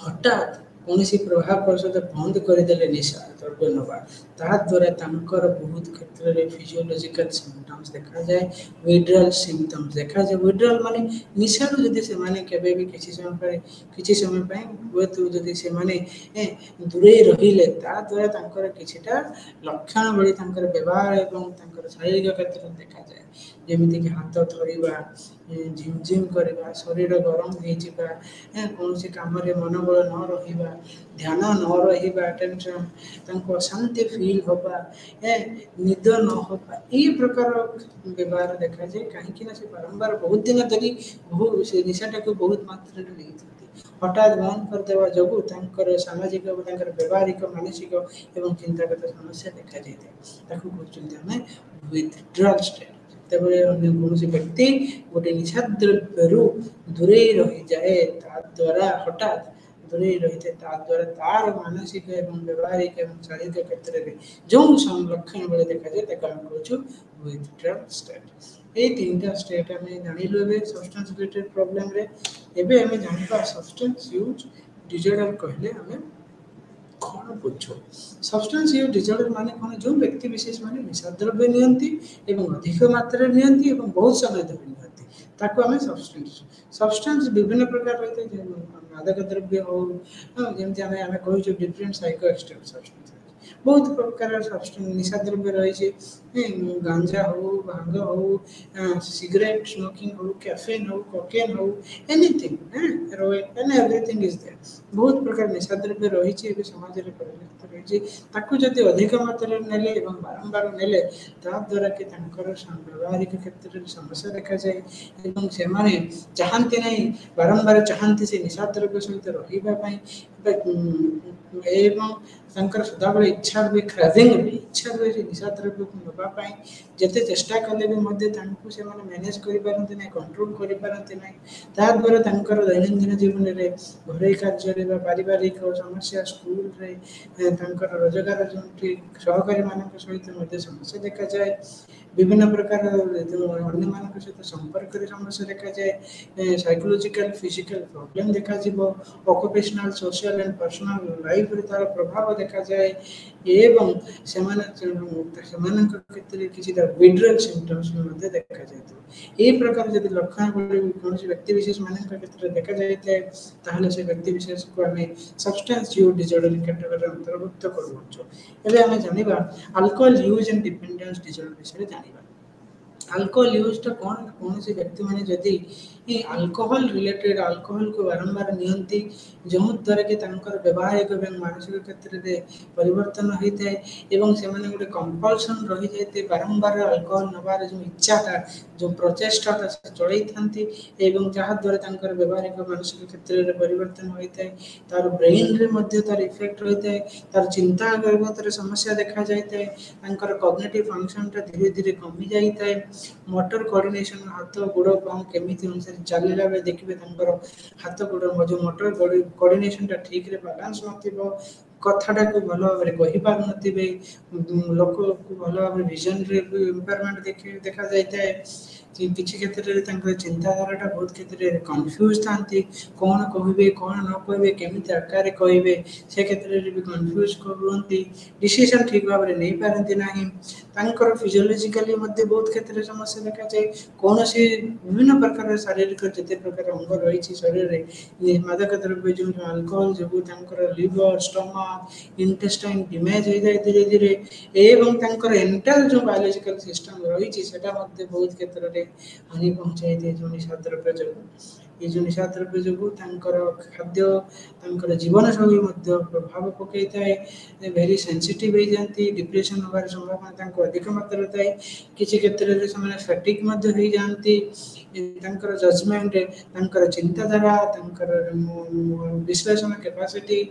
ହଠାତ୍ କୌଣସି ପ୍ରଭାବ ଔଷଧ ବନ୍ଦ କରିଦେଲେ ନିଶା ଦ୍ରବ୍ୟ ନେବା ତାହାଦ୍ୱାରା ତାଙ୍କର ବହୁତ କ୍ଷେତ୍ରରେ ଫିଜିଓଲୋଜିକାଲ ସିମ୍ପଟମ୍ସ ଦେଖାଯାଏ ୱିଡ୍ରଲ୍ ସିମ୍ପଟମ୍ସ ଦେଖାଯାଏ ୱିଡ୍ରଲ୍ ମାନେ ନିଶାରୁ ଯଦି ସେମାନେ କେବେ ବି କିଛି ସମୟ ପାଇଁ ହୁଏତ ଯଦି ସେମାନେ ଦୂରେଇ ରହିଲେ ତାଦ୍ୱାରା ତାଙ୍କର କିଛିଟା ଲକ୍ଷଣ ଭଳି ତାଙ୍କର ବ୍ୟବହାର ଏବଂ ତାଙ୍କର ଶାରୀରିକ କ୍ଷେତ୍ରରେ ଦେଖାଯାଏ ଯେମିତିକି ହାତ ଥରିବା ଝିମଝିମ କରିବା ଶରୀର ଗରମ ହେଇଯିବା କୌଣସି କାମରେ ମନୋବଳ ନ ରହିବା ଧ୍ୟାନ ନ ରହିବା ଟେନସନ୍ ତାଙ୍କୁ ଅଶାନ୍ତି ଫିଲ୍ ହେବା ନିଦ ନ ହେବା ଏହି ପ୍ରକାର ବ୍ୟବହାର ଦେଖାଯାଏ କାହିଁକି ନା ସେ ବାରମ୍ବାର ବହୁତ ଦିନ ଧରି ସେ ନିଶାଟାକୁ ବହୁତ ମାତ୍ରାରେ ନେଇଥାନ୍ତି ହଠାତ୍ ବନ୍ଦ କରିଦେବା ଯୋଗୁଁ ତାଙ୍କର ସାମାଜିକ ଏବଂ ତାଙ୍କର ବ୍ୟବହାରିକ ମାନସିକ ଏବଂ ଚିନ୍ତାଗତ ସମସ୍ୟା ଦେଖାଯାଇଥାଏ ତାକୁ କହୁଛନ୍ତି ଆମେ ୱିଥଡ୍ରଲ୍ ଷ୍ଟେଟ୍ ଯେତେବେଳେ ଅନ୍ୟ କୌଣସି ବ୍ୟକ୍ତି ଗୋଟେ ନିଶାଦ୍ରବ୍ୟରୁ ଦୂରେଇ ରହିଯାଏ ତାଦ୍ୱାରା ହଠାତ୍ ଦୂରେଇ ରହିଥାଏ ତାଦ୍ୱାରା ତାର ମାନସିକ ଏବଂ ବ୍ୟବହାରିକ ଏବଂ ଶାରୀରିକ କ୍ଷେତ୍ରରେ ଯେଉଁ ଲକ୍ଷଣ ଭଳି ଦେଖାଯାଏ ତାକୁ ଆମେ କହୁଛୁ ୱିଥଡ୍ରଲ୍ ଷ୍ଟେଟ୍ ଏଇ ତିନିଟା ଷ୍ଟେଟ୍ ଆମେ ଜାଣିଲୁ ଏବେ ସବଷ୍ଟାନ୍ସ ରିଲେଟେଡ୍ ପ୍ରୋବ୍ଲେମରେ ଏବେ ଆମେ ଜାଣିବା ସବଷ୍ଟାନ୍ସ ୟୁଜ୍ ଡିଜର୍ଡର କହିଲେ ଆମେ କ'ଣ ବୁଝୁ ସବଷ୍ଟାନ୍ସ ୟୁଜ୍ ଡିଜର୍ଡର ମାନେ କ'ଣ ଯେଉଁ ବ୍ୟକ୍ତି ବିଶେଷ ମାନେ ନିଶାଦ୍ରବ୍ୟ ନିଅନ୍ତି ଏବଂ ଅଧିକ ମାତ୍ରାରେ ନିଅନ୍ତି ଏବଂ ବହୁତ ସମୟ ଧରି ନିଅନ୍ତି ତାକୁ ଆମେ ସବଷ୍ଟାନ୍ସ ବିଭିନ୍ନ ପ୍ରକାର ରହିଥାଏ ମାଦକ ଦ୍ରବ୍ୟ ହଉ ଯେମିତି ଆମେ କହୁଛୁ ଡିଫରେଣ୍ଟ ସାଇକୋ ଆକ୍ଟିଭ୍ ସବଷ୍ଟାନ୍ସ ବହୁତ ପ୍ରକାର ନିଶା ଦ୍ରବ୍ୟ ରହିଛି ଗାଞ୍ଜା ହଉ ଭାଙ୍ଗ ହଉ ସିଗାରେଟ୍ ସ୍ମୋକିଂ ହଉ କ୍ୟାଫେନ୍ ହଉ କୋକେନ୍ ହଉ anything heroin everything is there ବହୁତ ପ୍ରକାର ନିଶା ଦ୍ରବ୍ୟ ରହିଛି ଏବେ ସମାଜରେ ପରିଲକ୍ଷିତ ରହିଛି ତାକୁ ଯଦି ଅଧିକ ମାତ୍ରାରେ ନେଲେ ଏବଂ ବାରମ୍ବାର ନେଲେ ତାଦ୍ୱାରା କି ତାଙ୍କର ବ୍ୟବହାରିକ କ୍ଷେତ୍ରରେ ସମସ୍ୟା ଦେଖାଯାଏ ଏବଂ ସେମାନେ ଚାହାନ୍ତି ନାହିଁ ବାରମ୍ବାର ଚାହାନ୍ତି ସେ ନିଶା ଦ୍ରବ୍ୟ ସହିତ ରହିବା ପାଇଁ ଏବଂ ତାଙ୍କର ସଦାବେଳେ ଇଚ୍ଛା ହୁଏ କ୍ରାଭିଂ ଇଚ୍ଛା ହୁଏ ସେ ନିଶା ଦ୍ରବ୍ୟକୁ ନେବା ପାଇଁ ଯେତେ ଚେଷ୍ଟା କଲେ ବି ମଧ୍ୟ ତାଙ୍କୁ ସେମାନେ ମ୍ୟାନେଜ୍ କରିପାରନ୍ତି ନାହିଁ କଣ୍ଟ୍ରୋଲ କରିପାରନ୍ତି ନାହିଁ ତାଦ୍ୱାରା ତାଙ୍କର ଦୈନନ୍ଦିନ ଜୀବନରେ ଘରୋଇ କାର୍ଯ୍ୟରେ ବା ପାରିବାରିକ ସମସ୍ୟା ସ୍କୁଲରେ ତାଙ୍କର ରୋଜଗାର ଯେଉଁଠି ସହକାରୀମାନଙ୍କ ସହିତ ମଧ୍ୟ ସମସ୍ୟା ଦେଖାଯାଏ ବିଭିନ୍ନ ପ୍ରକାର ଅନ୍ୟମାନଙ୍କ ସହିତ ସମ୍ପର୍କରେ ସମସ୍ୟା ଦେଖାଯାଏ ସାଇକୋଲୋଜିକାଲ ଫିଜିକାଲ ପ୍ରୋବ୍ଲେମ୍ ଦେଖାଯିବ ଅକୁପେସନାଲ ସୋସିଆଲ ଆଣ୍ଡ ପର୍ସନାଲ ଲାଇଫରେ ତାର ପ୍ରଭାବ ଦେଖାଯାଏ ଏବଂ ସେମାନଙ୍କ କ୍ଷେତ୍ରରେ କିଛିଟା ୱିଡ୍ରଲ୍ ସିମ୍ପଟମ୍ସ ମଧ୍ୟ ଦେଖାଯାଇଥାଏ ଏହି ପ୍ରକାର ଯଦି ଲକ୍ଷଣ କୌଣସି ବ୍ୟକ୍ତି ବିଶେଷ ମାନଙ୍କ କ୍ଷେତ୍ରରେ ଦେଖାଯାଇଥାଏ ତାହେଲେ ସେ ବ୍ୟକ୍ତି ବିଶେଷକୁ ଆମେ ସବଷ୍ଟାନ୍ସ ୟୁଜ୍ ଡିଜର୍ଡର କ୍ୟାଟେଗୋରୀରେ ଅନ୍ତର୍ଭୁକ୍ତ କରୁଅଛୁ ଏବେ ଆମେ ଜାଣିବା alcohol use and dependence disorder ବିଷୟରେ ଜାଣିବା अल्कोहल यूज कौन कौन से व्यक्ति मैंने जदि ये अल्कोहल रिलेटेड अल्कोहल को बारंबार नियंती जो द्वारा कि तांकर वैवाहिक एवं मानसिक क्षेत्र में परिवर्तन होता है एवं से माने गोटे कंपल्सन रही जाते बारंबार अल्कोहल नबार जो इच्छाटा जो प्रचेष्टाटा चलई थांती एवं जहाँ द्वारा तांकर वैवाहिक मानसिक क्षेत्र में परिवर्तन होता है तार ब्रेन रे मध्य तार इफेक्ट होता है तार चिंता गर्भतर समस्या देखा जाता है तांकर कॉग्निटिव फंक्शनटा धीरे धीरे कमी जाता है मोटर कोऑर्डिनेशन हाथ गोड़ पाँव केमिति अनुसार चलला बेले देखिए तांकर हाथ गोड़ जो मोटर कोऑर्डिनेशनटा ठीक रे बैलेंस नथिबो कथाटा को भल भाव कहि पार नथिबे लोक को भल भाव विजन रे इम्पेयरमेंट देखा जाता है किसी क्षेत्र में चिंताधारा बहुत क्षेत्र में कन्फ्यूज था कौन कहे कौन न कहे केमी आकार कहे से क्षेत्र में भी कन्फ्यूज करती डिसीजन ठीक भाव में नहीं पारती ना फिजियोलॉजिकली बहुत क्षेत्र में समस्या देखा जाए कौन सी विभिन्न प्रकार शारीरिक जिते प्रकार अंग रही शरीर में मादक द्रव्य जो अल्कोहल जो लिवर स्टमक इंटेस्टाइन डैमेज हो जाए धीरे धीरे एवं एंटायर जो बायोलॉजिकल सिस्टम रही बहुत क्षेत्र में हानि पहुँचाई दिए जो निशा द्रव्य जो ये जो निशा द्रव्य जो खाद्य जीवन शैली प्रभाव पकई थाए भेरी सेंसिटिव हो जाती डिप्रेशन होबार संभावना अधिक मात्रा थाए किसी क्षेत्र में फैटिक हो जाती जजमेंट चिंताधारा विश्लेषण कैपेसिटी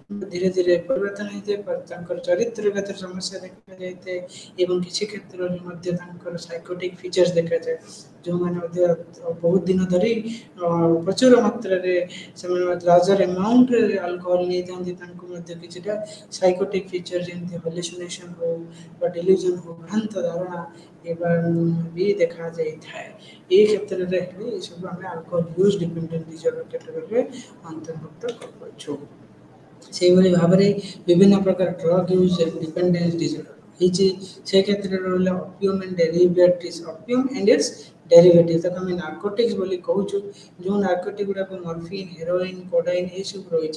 धीरे धीरे परिवर्तन होते चरित्रगत समस्या देखा जाए एवं किसी क्षेत्र में साइकोटिक फीचर्स देखा जाए जो मैंने बहुत दिन धरी प्रचुर मात्रा लार्जर अमाउंट अल्कोहल नहीं था कि साइकोटिक फीचर जमी हल्यूसिनेशन हो डिल्यूजन हो भ्रांत धारणा भी देखा जाए ये क्षेत्र में सब आम alcohol use dependent disorder category अंतर्भुक्त कर से भाव में विभिन्न प्रकार ड्रग यूज डिपेंडेंस डिसऑर्डर से क्षेत्र में opium and derivatives opium and it's derivative तक आम नार्कोटिक्स बोली कहूँ जो नार्कोटिक गुड़ाक मॉर्फिन हेरोइन कोडाइन ये सब रही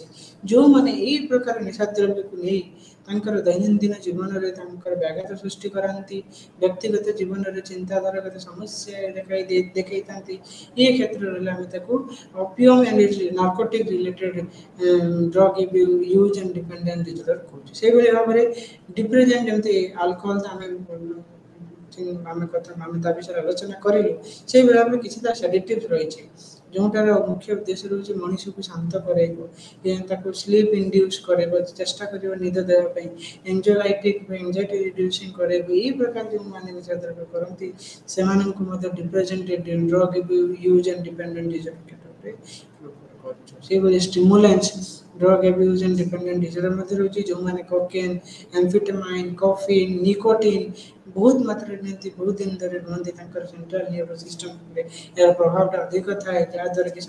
जो मैंने यही प्रकार निशा द्रव्य को नहीं दैनंदिन जीवन में व्याघात सृष्टि कराती व्यक्तिगत जीवन में चिंताधारागत समस्या देखई था ये क्षेत्र में opium and narcotic related drug use and dependent disorder कहूँ से भाव में डिप्रेशन जमी अल्कोहल आम कथा आम विषय आलोचना करूँ से भाव में किसी सेडेटिव्स रही जोटार मुख्य उद्देश्य रही मनीष को शांत कर स्लीप इंड्यूस कर चेष्टा कर निद देवाई एंजाइटिक एंजाइटी रिड्यूसिंग कर यही प्रकार जो मैंने निशा द्रव्य करती से depression drug use and dependent disorder से stimulants drug abuse and dependent disorder मध्य रही जो मैंने कोकेन एम्फेटामाइन कॉफीन निकोटीन बहुत मात्रा नियंती बहुत दिन धरे रुहती सेंट्रल नर्वस सिस्टम यार प्रभाव अधिक थाए जहाँद्वारा कि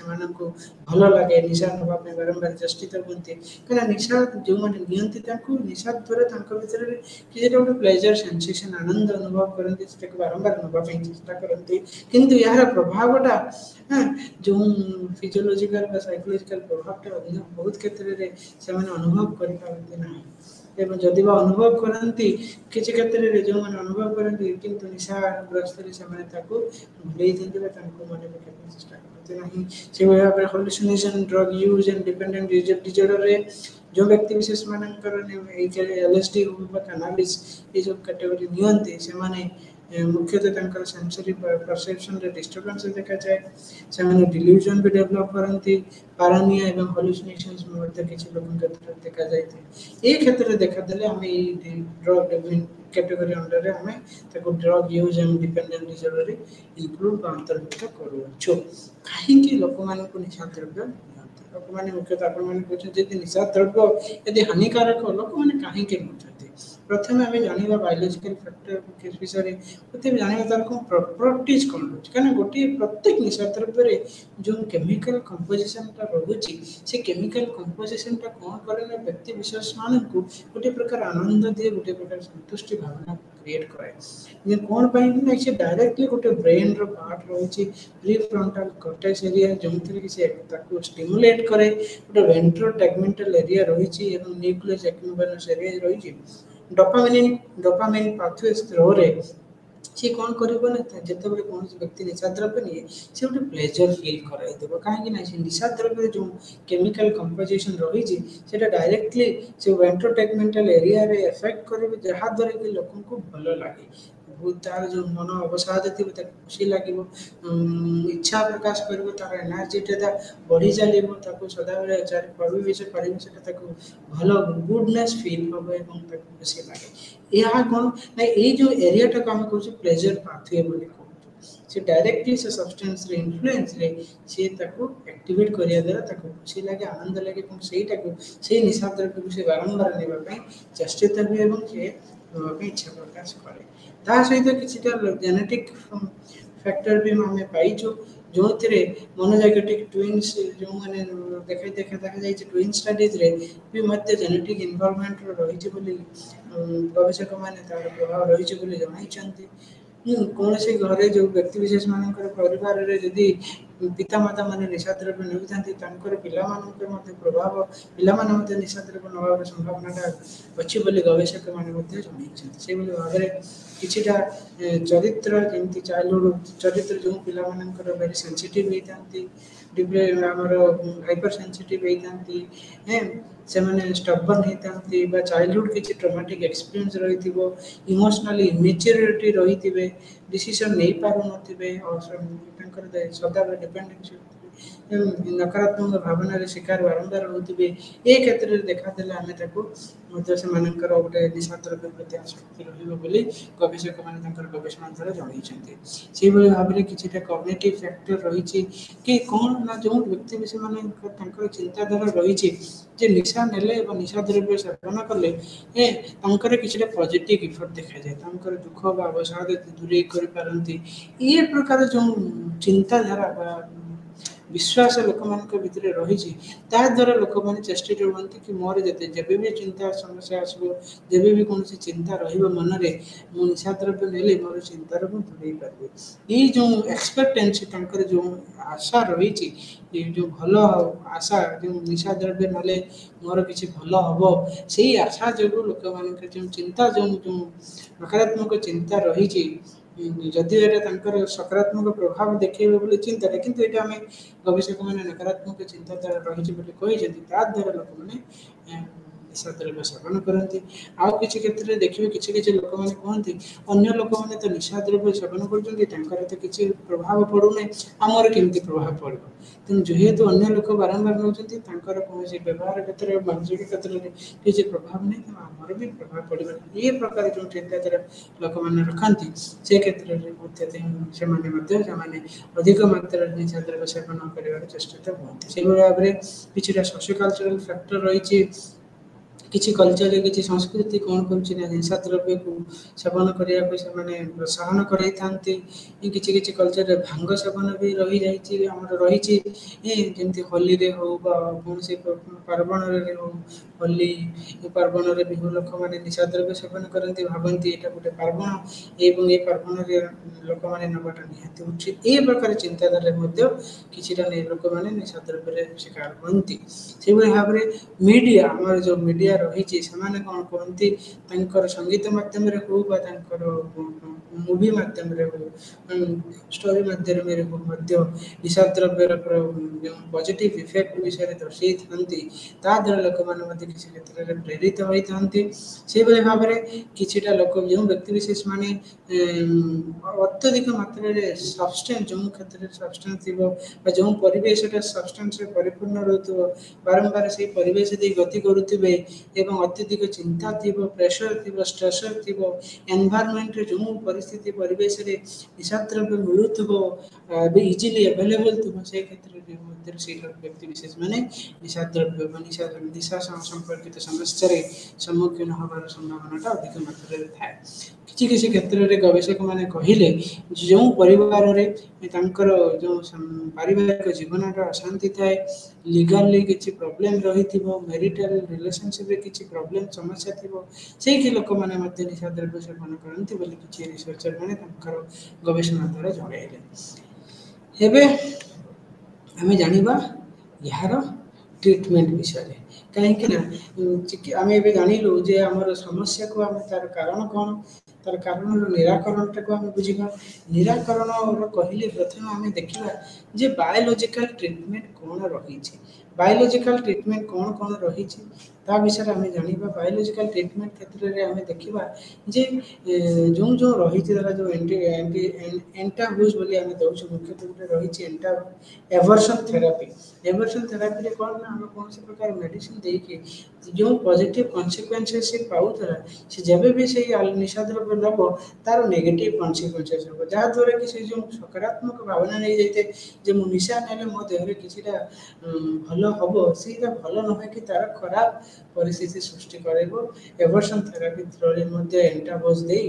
भल लगे निशा नापी बारंबार चेष्टित होती कहीं निशा जो मैंने नियंती निशा द्वारा भर किसी गोटे प्लेजर सेंसेशन आनंद अनुभव करते बारंबार नापी चेष्टा करती किंतु यार प्रभावटा जो फिजियोलॉजिकल साइकोलॉजिकल प्रभावटा बहुत क्षेत्र में से अनुभव करते एवं जदि अनुभव करती किसी क्षेत्र में जो मैंने अनुभव करती किंतु निशाग्रस्त से भूल मन चेष्टा करते ना से भाव में hallucination drug use and dependent disorder रे जो व्यक्ति विशेष मानकर एलएसडी कैनाबिस ये सब कैटेगरी नियंती से मुख्यतः सेंसरी परसेप्शन रे डिस्टर्बेंस देखा जाए से डिल्यूजन भी डेवलप करती पारानिया एवं हल्यूसिनेशंस में किसी लोगों क्षेत्र देखा जाए ये क्षेत्र में देखा देले आम ड्रग कैटेगरी अंडर रे आम drug use and dependent disorder include अंतर्भुक्त करूँ कहीं लोक मान निशा द्रव्य लोक मैंने मुख्यतः आप निशा द्रव्य यदि हानिकारक लोक मैंने कहीं प्रथम आम जाना बायोलॉजिकल फैक्टर विषय में प्रथम जाना तार कौन प्रॉपर्टीज कौन रोचे कहीं गोटे प्रत्येक निशा द्रव्य जो केमिकल कंपोजिशनटा रोचे से केमिकल कंपोजिशनटा कौन करे व्यक्ति विशेष मान को गोटे प्रकार आनंद दिए गोटे प्रकार संतुष्टि भावना क्रिएट करे कौन पाई से डायरेक्टली गोटे ब्रेन रो पार्ट रही प्री फ्रंटल कॉर्टेक्स एरिया जो से स्टिमुलेट करे गोटे वेंट्रो टैगमेंटल एरिया रही न्यूक्लियस एक्युम्बेनस एरिया रही डोपामिन पाथवे थ्रू रे सी कौन करिबो ना जेतेबेले कौन व्यक्ति निशा द्रव्य निए से गोटे प्लेजर फील कराई देबो काहे ना से निशा द्रव्य जो केमिकल कंपोजिशन रही छी सेटा डायरेक्टली से एंटरटेनमेंटल एरिया रे इफेक्ट करिबो जहा द्वारा कि लोकन को भलो लागे बहुत तार जो मन अवसाद थी खुशी लगे इच्छा प्रकाश कर तार एनर्जीटा बढ़ी चलो सदा बेले परिवेश भल गुडनेस फिल हम और खुशी लगे यह कौन ना ये जो एरिया को आम कह प्लेजर पाथवे बोली से डायरेक्टली से सब्सटेंस रे इन्फ्लुएंस रे से ताको एक्टिवेट करिया द्वारा ताको खुशी लगे आनंद लगे सेटाको से निशा द्रव्य को से बारंबार नेबा चेष्टित हुए और से इच्छा प्रकाश करे ता सहित किछिटा जेनेटिक फैक्टर भी आम पाइछु जो मोनोजाइगोटिक ट्विन्स जो मैंने देखा जाए ट्विन स्टडीज रे भी मध्य जेनेटिक इन्वॉल्वमेंट रही बोली गवेषक मैंने तार प्रभाव रही बोली जणाइछन्ति कौन से घरे जो व्यक्ति विशेष मान परिवार रे जदि पितामाता माने निशा द्रव्य नेउथांती पिला प्रभाव पिला निशा द्रव्य नवार संभावना अच्छी बोली गवेषक मैंने जणाइछन्ति से भाव में किछिटा चरित्र जमी चाइल्डहुड चरित्र जो पिला वेरी सेंसिटिव होती डिप्रे आमर हाइपर सेंसिटिव होती से मैंने स्टबर्न होती चाइल्डहुड किसी ट्रॉमेटिक एक्सपीरियंस रही इमोशनली इमेच्योरिटी रही थे डिसीजन नहीं पार थे सदा डिपेंडेंसी नकारात्मक भावना शिकार बारंबार होते ये क्षेत्र में देखा आम से गोटे निशा द्रव्य प्रति आसक्ति रही गवेषक मैंने गवेषणा द्वारा जनइछन्ति से भाव में किसी कॉग्निटिव फैक्टर रही कि कौन ना जो व्यक्ति विशेष मान चिंताधारा रही जे निशा नेले निशा द्रव्य सेवन कले कि पॉजिटिव इफेक्ट देखा जाए दुख व अवसाद दूरे करपारती ये प्रकार जो चिंताधारा विश्वास लोक मान भितर रही द्वारा लोक मैंने चेष्टित होती कि मोर जब भी चिंता समस्या आसो जब भी कौन चिंता रन में मु निशा द्रव्य नेले मोर चिंतार दूरे पारि ये जो एक्सपेक्टेन्सी जो आशा रही जो भल आशा जो निशा द्रव्य ना मोर कि भल हम से आशा जो लोक मान जो चिंता जो नकारात्मक चिंता रही जदि ये सकारात्मक प्रभाव देखेबे बोले चिंता किंतु ये आम गवेषक मैंने नकारात्मक चिंताधारा रही द्वारा लोक मैंने निशा द्रव्य सेवन करती आउ किसी क्षेत्र में देखिए किसी लोक मैंने कहते अन्य लोक मैंने तो निशा द्रव्य सेवन कर किसी प्रभाव पड़ूना आमर केमती प्रभाव पड़ो तेणु जेहेतु अन्य लोक बारंबार नौ कौन व्यवहार क्षेत्र में मानसिक क्षेत्र में किसी प्रभाव नहीं तो आमर भी प्रभाव पड़े ये प्रकार जो चिंताधारा लोक मैंने रखती से क्षेत्र में अधिक मात्रा निशा द्रव्य सेवन कर चेष्टित हमें से भाव में किसी सोशियो कल्चरल फैक्टर रही किसी कल्चर किसी संस्कृति कौन कर निशा द्रव्य को सेवन करने से प्रोत्साहन करते किसी कल्चर भांग सेवन भी रही जमी होली हो कौन से पार्वण हो होली पार्वण में बिहू लोक मैंने निशा द्रव्य सेवन करती भावती यहाँ गोटे पार्वण ये पार्वण लोक मैंने नवाटा निहाती उचित ये प्रकार चिंताधारा कि लोक मैंने निशा द्रव्य शिकार होती से भाव में मीडिया आम जो मीडिया रही कौन कहती संगीत मध्यम हो मूवी मध्यम हो स्टोरी मध्यम हो निशा द्रव्यर जो पॉजिटिव इफेक्ट विषय दर्शाई था द्वारा लोक मैंने किसी क्षेत्र में प्रेरित होती से भाव में कि लोक जो व्यक्ति विशेष माने अत्यधिक मात्रा सब्सटेंस जो क्षेत्र में सब्सटेंस थी जो परिवेश सब्सटेंस परिपूर्ण रोथो बारंबार से परिवेश दे गति करुवे अत्यधिक चिंता थी प्रेशर थी स्ट्रेसर थी एनवायरनमेंट जो परिस्थिति परिवेश में निशा द्रव्य मिलूब इजिली अवेलेबल थी से क्षेत्र से व्यक्ति विशेष मैंने निशा द्रव्य निशा संपर्कित समस्या सम्मुखीन होवार संभावना अधिक मात्रा थाए किसी क्षेत्र में गवेषक मैंने कहले जो परिवार जो पारिवारिक जीवन अशांति थाए लीगली किसी प्रॉब्लम रही मैरिटल रिलेशनशिप किसी प्रॉब्लम समस्या थी से लोक मैंने निशा द्रव्य सेवन करती बोली किसी रिसर्चर मैंने गवेषणा द्वारा जनइले एवं आम जाना यार ट्रिटमेंट विषय कहीं आम ए जानलु जे आमर समस्या को आम तार कारण कौन तार कारण निराकरण को आम बुझा निराकरण कहले प्रथम आम देखा जे बायोलॉजिकल ट्रीटमेंट कौन रही बायोलॉजिकल ट्रीटमेंट कौन कौन रही ता विषय आम जाना बायोलॉजिकल ट्रीटमेंट क्षेत्र में आम देखा जे जो जो रही जो एंटाबूज बोली आम दौर मुख्यतः गोटे रही एवर्सन थेरापी एवर्सन थेरापी रे कौन ना आम कौन प्रकार मेडिसिन देकी जो पॉजिटिव कॉन्सिक्वेंसेस से पाऊला से जब भी से निशा द्रव्य नब तार नेगेटिव कॉन्सिक्वेंसेस हो जहाँ द्वारा कि से जो सकारात्मक भावना नहीं जाते जे मु निशा नेले मो देह किछिटा भल हम सीटा भल नुहे कि तार खराब परिस्थिति सृष्टि करेबो एवर्सन थेरापी थ्रो एंटाबोज दे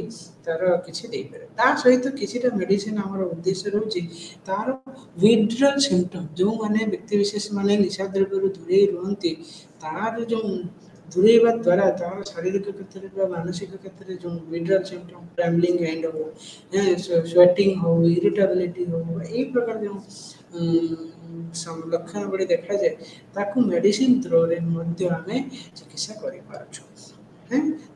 तार किछि दे पारे ता सहित किछिटा मेडिसिन हमर उद्देश्य रहउछि तार विथड्रॉल सिम्पटम जो माने व्यक्ति विशेष माने निशा द्रव्य दूरे रहंती तार जो दूरेवा द्वारा तार शारीरिक क्षेत्र में मानसिक क्षेत्र में जो विथड्रॉल सिम्पटम ट्रेम्बलिंग हैंड हो स्वेटिंग हो इरिटेबिलिटी हो यही प्रकार जो लक्षण गुड़ी देखा जाए ताकू मेडिसिन थ्रो रे मध्य आमे चिकित्सा करि पारछु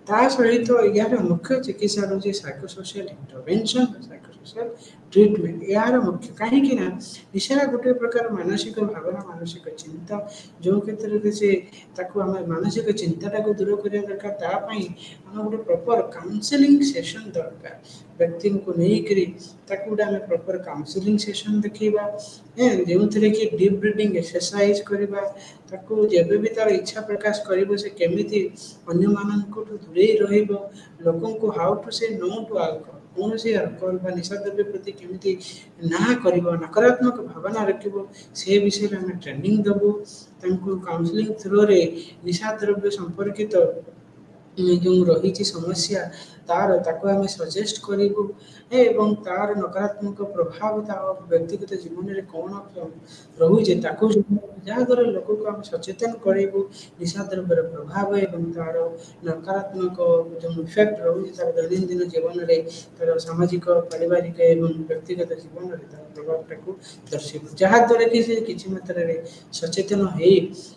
ता सहित यार मुख्य चिकित्सा रही साइकोसोशियल इंटरवेंशन साइकोसोशियल ट्रीटमेंट यार मुख्य कहीं निशा गोटे प्रकार मानसिक भावना मानसिक चिंता जो क्षेत्र से आम मानसिक चिंता को दूर करने दरकार तापाई आम गोटे प्रॉपर काउंसलिंग सेशन दरकार व्यक्ति को लेकर गोटे आम प्रॉपर काउंसलिंग सेशन देखा जो थे कि डीप ब्रीदिंग एक्सरसाइज करवा जब भी तार इच्छा प्रकाश कर से केमी अन्य मानक दूरे रोक को हाउ टू से नो टू अल्कोहल कौन से अल्कोहल निशा द्रव्य प्रति केमी ना कर नकारात्मक भावना रख से विषय में आम ट्रेनिंग देवु काउंसलिंग थ्रो रे निशा द्रव्य संपर्कित जो रही समस्या तार ताको आम सजेस्ट करूँ एवं तार नकारात्मक प्रभाव व्यक्तिगत जीवन में कौन रोचे जहाद्वारा लोक को आम सचेतन करूँ निशा द्रव्यर प्रभाव एवं तार नकारात्मक जो इफेक्ट रोचे तार दैनंदिन जीवन में तार सामाजिक पारिवारिक एवं व्यक्तिगत जीवन में तार प्रभाव दर्शाइबू जहाद्वारा कि से किसी मात्रा सचेतन हो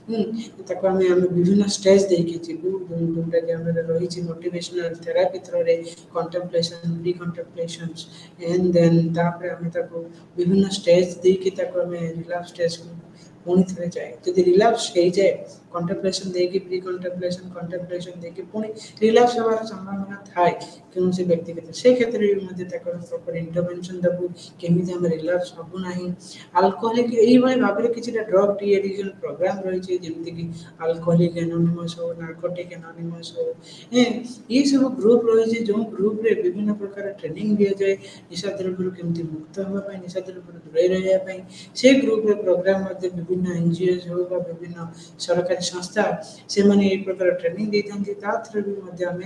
विभिन्न स्टेज देखी जीवू जोटा कि रही मोटिवेशनल थेरापी थ्रो रे कंटेम्पलेशन प्री कंटेम्पलेशंस एंड देन तापर आम विभिन्न स्टेज देकी रिलैप्स स्टेज को पुणी थे जाए जब रिलैप्स हो जाए कंटेम्पलेशन देकी प्री कंटेम्पलेशन देकी पुणी रिलैप्स होवार संभावना थाए कौन से व्यक्तिगत से क्षेत्र में प्रॉपर इंटरवेंशन देवु केमी आम रिलैप्स हबू ना अल्कोहलिक यही भाव में किसी ड्रग डी एडिक्शन प्रोग्राम रही जमीक अल्कोहलिक एनोनिमस हो नार्कोटिक एनोनिमस हो ये सब ग्रुप रही जो ग्रुप रे विभिन्न प्रकार ट्रेनिंग दि जाए निशा द्रव्य केमती मुक्त होगा निशा द्रव्य दूरे रही से ग्रुप रे प्रोग्राम विभिन्न एनजीओ हो विभिन्न सरकारी संस्था से माने एक प्रकार ट्रेनिंग देते थ्रू भी आम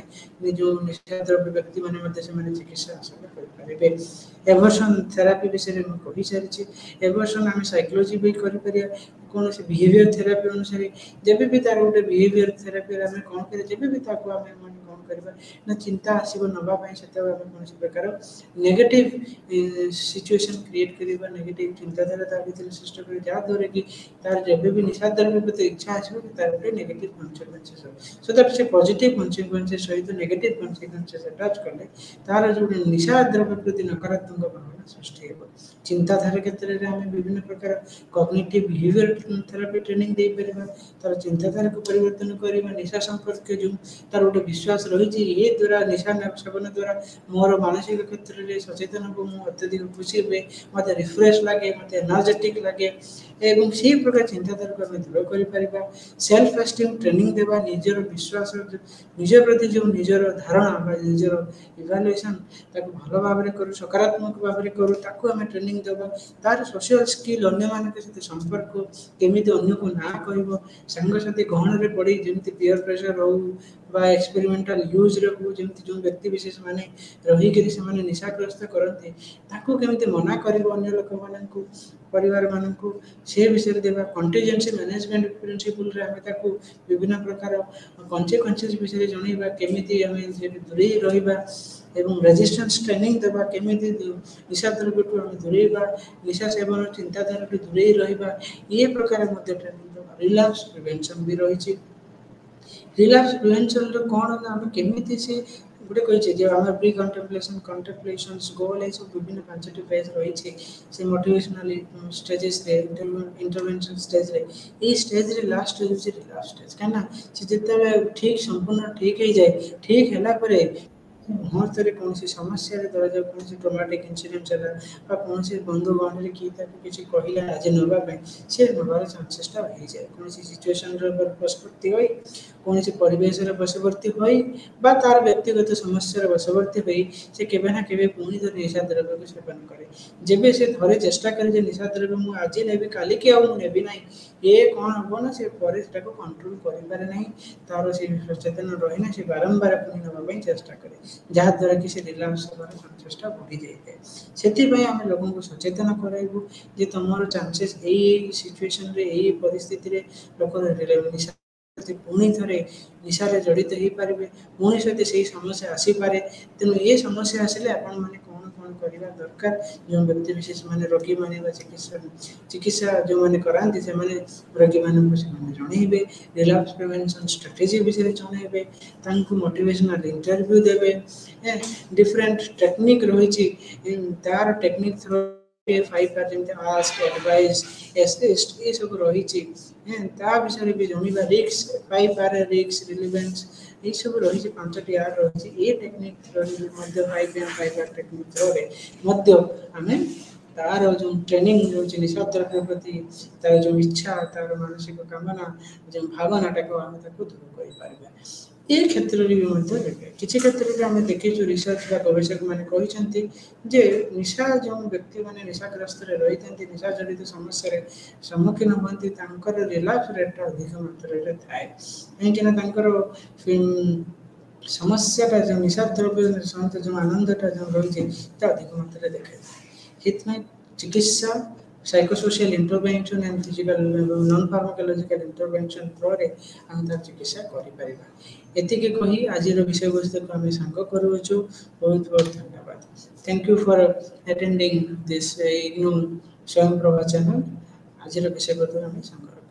जो निशा द्रव्य व्यक्ति मैंने चिकित्सा हासिल करें एवर्सन थेरापी विषय में कही सारी एवर्सन आम साइकोलॉजी भी कौन से बिहेवियर थेरापी अनुसार जब भी तार गोटे बिहेवियर थेरापी आम कौन करें जब भी कौन करवा ना चिंता आसब नापी से कौन प्रकार नेगेटिव सिचुएशन क्रिएट करवा नेगेटिव चिंताधारा भर सृष्ट कर जहाद्वारा कि तार जब भी निशा द्रव्य प्रति इच्छा आसो कि तार गोटे नेगेटिव कन्सिक्वेंसेस हो सो दैट से पॉजिटिव कन्सिक्वेंसेस सहित नेगेटिव कन्सिक्वेंसेस अटैच कले तार जो निशा द्रव्य प्रति नकारात्मक भावना सृष्टि हो चिंताधारा क्षेत्र में आम विभिन्न प्रकार कॉग्निटिव बिहेवियर थेरापी ट्रेनिंग दे परिबा तार चिंताधारा को परिवर्तन करबा निशा संपर्क जो तार गोटे विश्वास रही ये द्वारा निशा सेवन द्वारा मोर मानसिक क्षेत्र में सचेतन हो अत्यधिक खुशी हुए मत रिफ्रेश लगे मत एनर्जेटिक लगे एवं से प्रकार चिंताधारा को दूर कर सेल्फ एस्टीम ट्रेनिंग देवा निजर विश्वास निज प्रति जो निजर धारणा निजर इवालुएसन भल भाव में करूँ सकारात्मक भाव में करूँ आम ट्रेनिंग देवा तार सोशल स्किल अन्य मान संपर्क केमी अन्य को ना कह सांगसाथी गहन में पड़ी जमी पीयर प्रेशर हो एक्सपेरिमेंटल यूज रो जमी जो व्यक्ति विशेष माने रहीकि निशाग्रस्त करते केमी मना कर अन्य लोक मान परिवार मानक से विषय देवा कंटीजेंसी मैनेजमेंट प्रिंसिपल रे आम विभिन्न प्रकार कन्सिक्वेंसेस विषय जनइबा केमी आम दूरे रहिबा एवं रेजिस्टेंस ट्रेनिंग देवा केमी निशा द्रव्य को आम दूरेबा निशा सेवन चिंताधारा दूरे रहिबा ये प्रकार ट्रेनिंग देवा रिलैप्स प्रिवेंशन भी रही रिलैप्स प्रिवेंशन रो कोन ना हम केमिति से गुटे कहिचे जे हम प्री कंटेम्पलेशन कंटेम्पलेशंस गोल ए सब विभिन्न पांचटी फेज रही छे से मोटिवेशनल स्टेजेस रे इंटरवेंशन स्टेज रे ई स्टेज रे लास्ट स्टेज रे रिलैप्स स्टेज काना से जेते ठीक संपूर्ण ठीक हे जाए ठीक हैला परे मुहूर्त कौन समस्या धर कौन ट्रोमाटिक इन्सीडेंट है कौन बंधु बांधव किए किसी कहला आज नापी सी नबार चान्सेसटा हो जाए कौन सिचुएसन बशवर्ती हो कौन परिवेश बशवर्ती हो तार व्यक्तिगत समस्या बशवर्ती हो से केवे ना केवे पुणी तो निशा द्रव्य को सेवन करे जब से थे चेष्टा करे निशा द्रव्य मुझे आज नेबी काली की आबी ना ये कौन हम ना से कंट्रोल करें ना तार से सचेतन रही ना से बारंबार पुणी नापी चेष्टा करे जहाँद्वारा कि से रिलैप्स होवार चान्सेसटा बढ़ी जाए से आम लोक सचेतन कराइबू जे तुम चान्सेस यही सिचुएशन रे यही परिस्थिति लोक निशा पुणी थे निशारे जड़ित हो पारे पुणी सहित से समस्या आसीपे तेणु ये समस्या आसिले आपण मैंने कौन कौन करवा दरकार जो व्यक्ति विशेष मैंने रोगी मैंने चिकित्सा जो मैंने कराती से रोगी मानक जनइबे रिलैप्स प्रिवेंशन स्ट्रेटेजी विषय जनइबे मोटिवेशनल इंटरव्यू देवे डिफरेंट टेक्निक रही तार टेक्निक थ्रू 5 जमी आस्क एडवाइस एसिस्ट ये सब रही विषय भी जानवा रिस्क 5 रिस्क रिलेवेंस ये सब रही 5टी आर रही ये टेक्निक थ्रू 5 टेक्निक थ्रू आम तार जो ट्रेनिंग जो निशा द्रव्य प्रति तार जो इच्छा तार मानसिक कामना जो भावनाटा को आम दूर कर ये क्षेत्र में किसी क्षेत्र में आम देखीचु रिसर्च गवेषक मैंने कहते जे निशा जो व्यक्ति मैंने निशाग्रस्त रही था निशा जड़ित समस्या सम्मुखीन होती रिलैप्स रेट अधिक मात्रा थाए कहीं समस्या जो निशा द्रव्य सहित जो आनंदटा जो रही अधिक मात्रा देखा चिकित्सा psychosocial intervention and physical non pharmacological intervention through आम तार चिकित्सा करें एतिके कही आज विषय वस्तु को आम सांग करुचु बहुत बहुत धन्यवाद thank you for attending this IGNOU स्वयं प्रभा चैनल आज विषय वस्तु आम सांग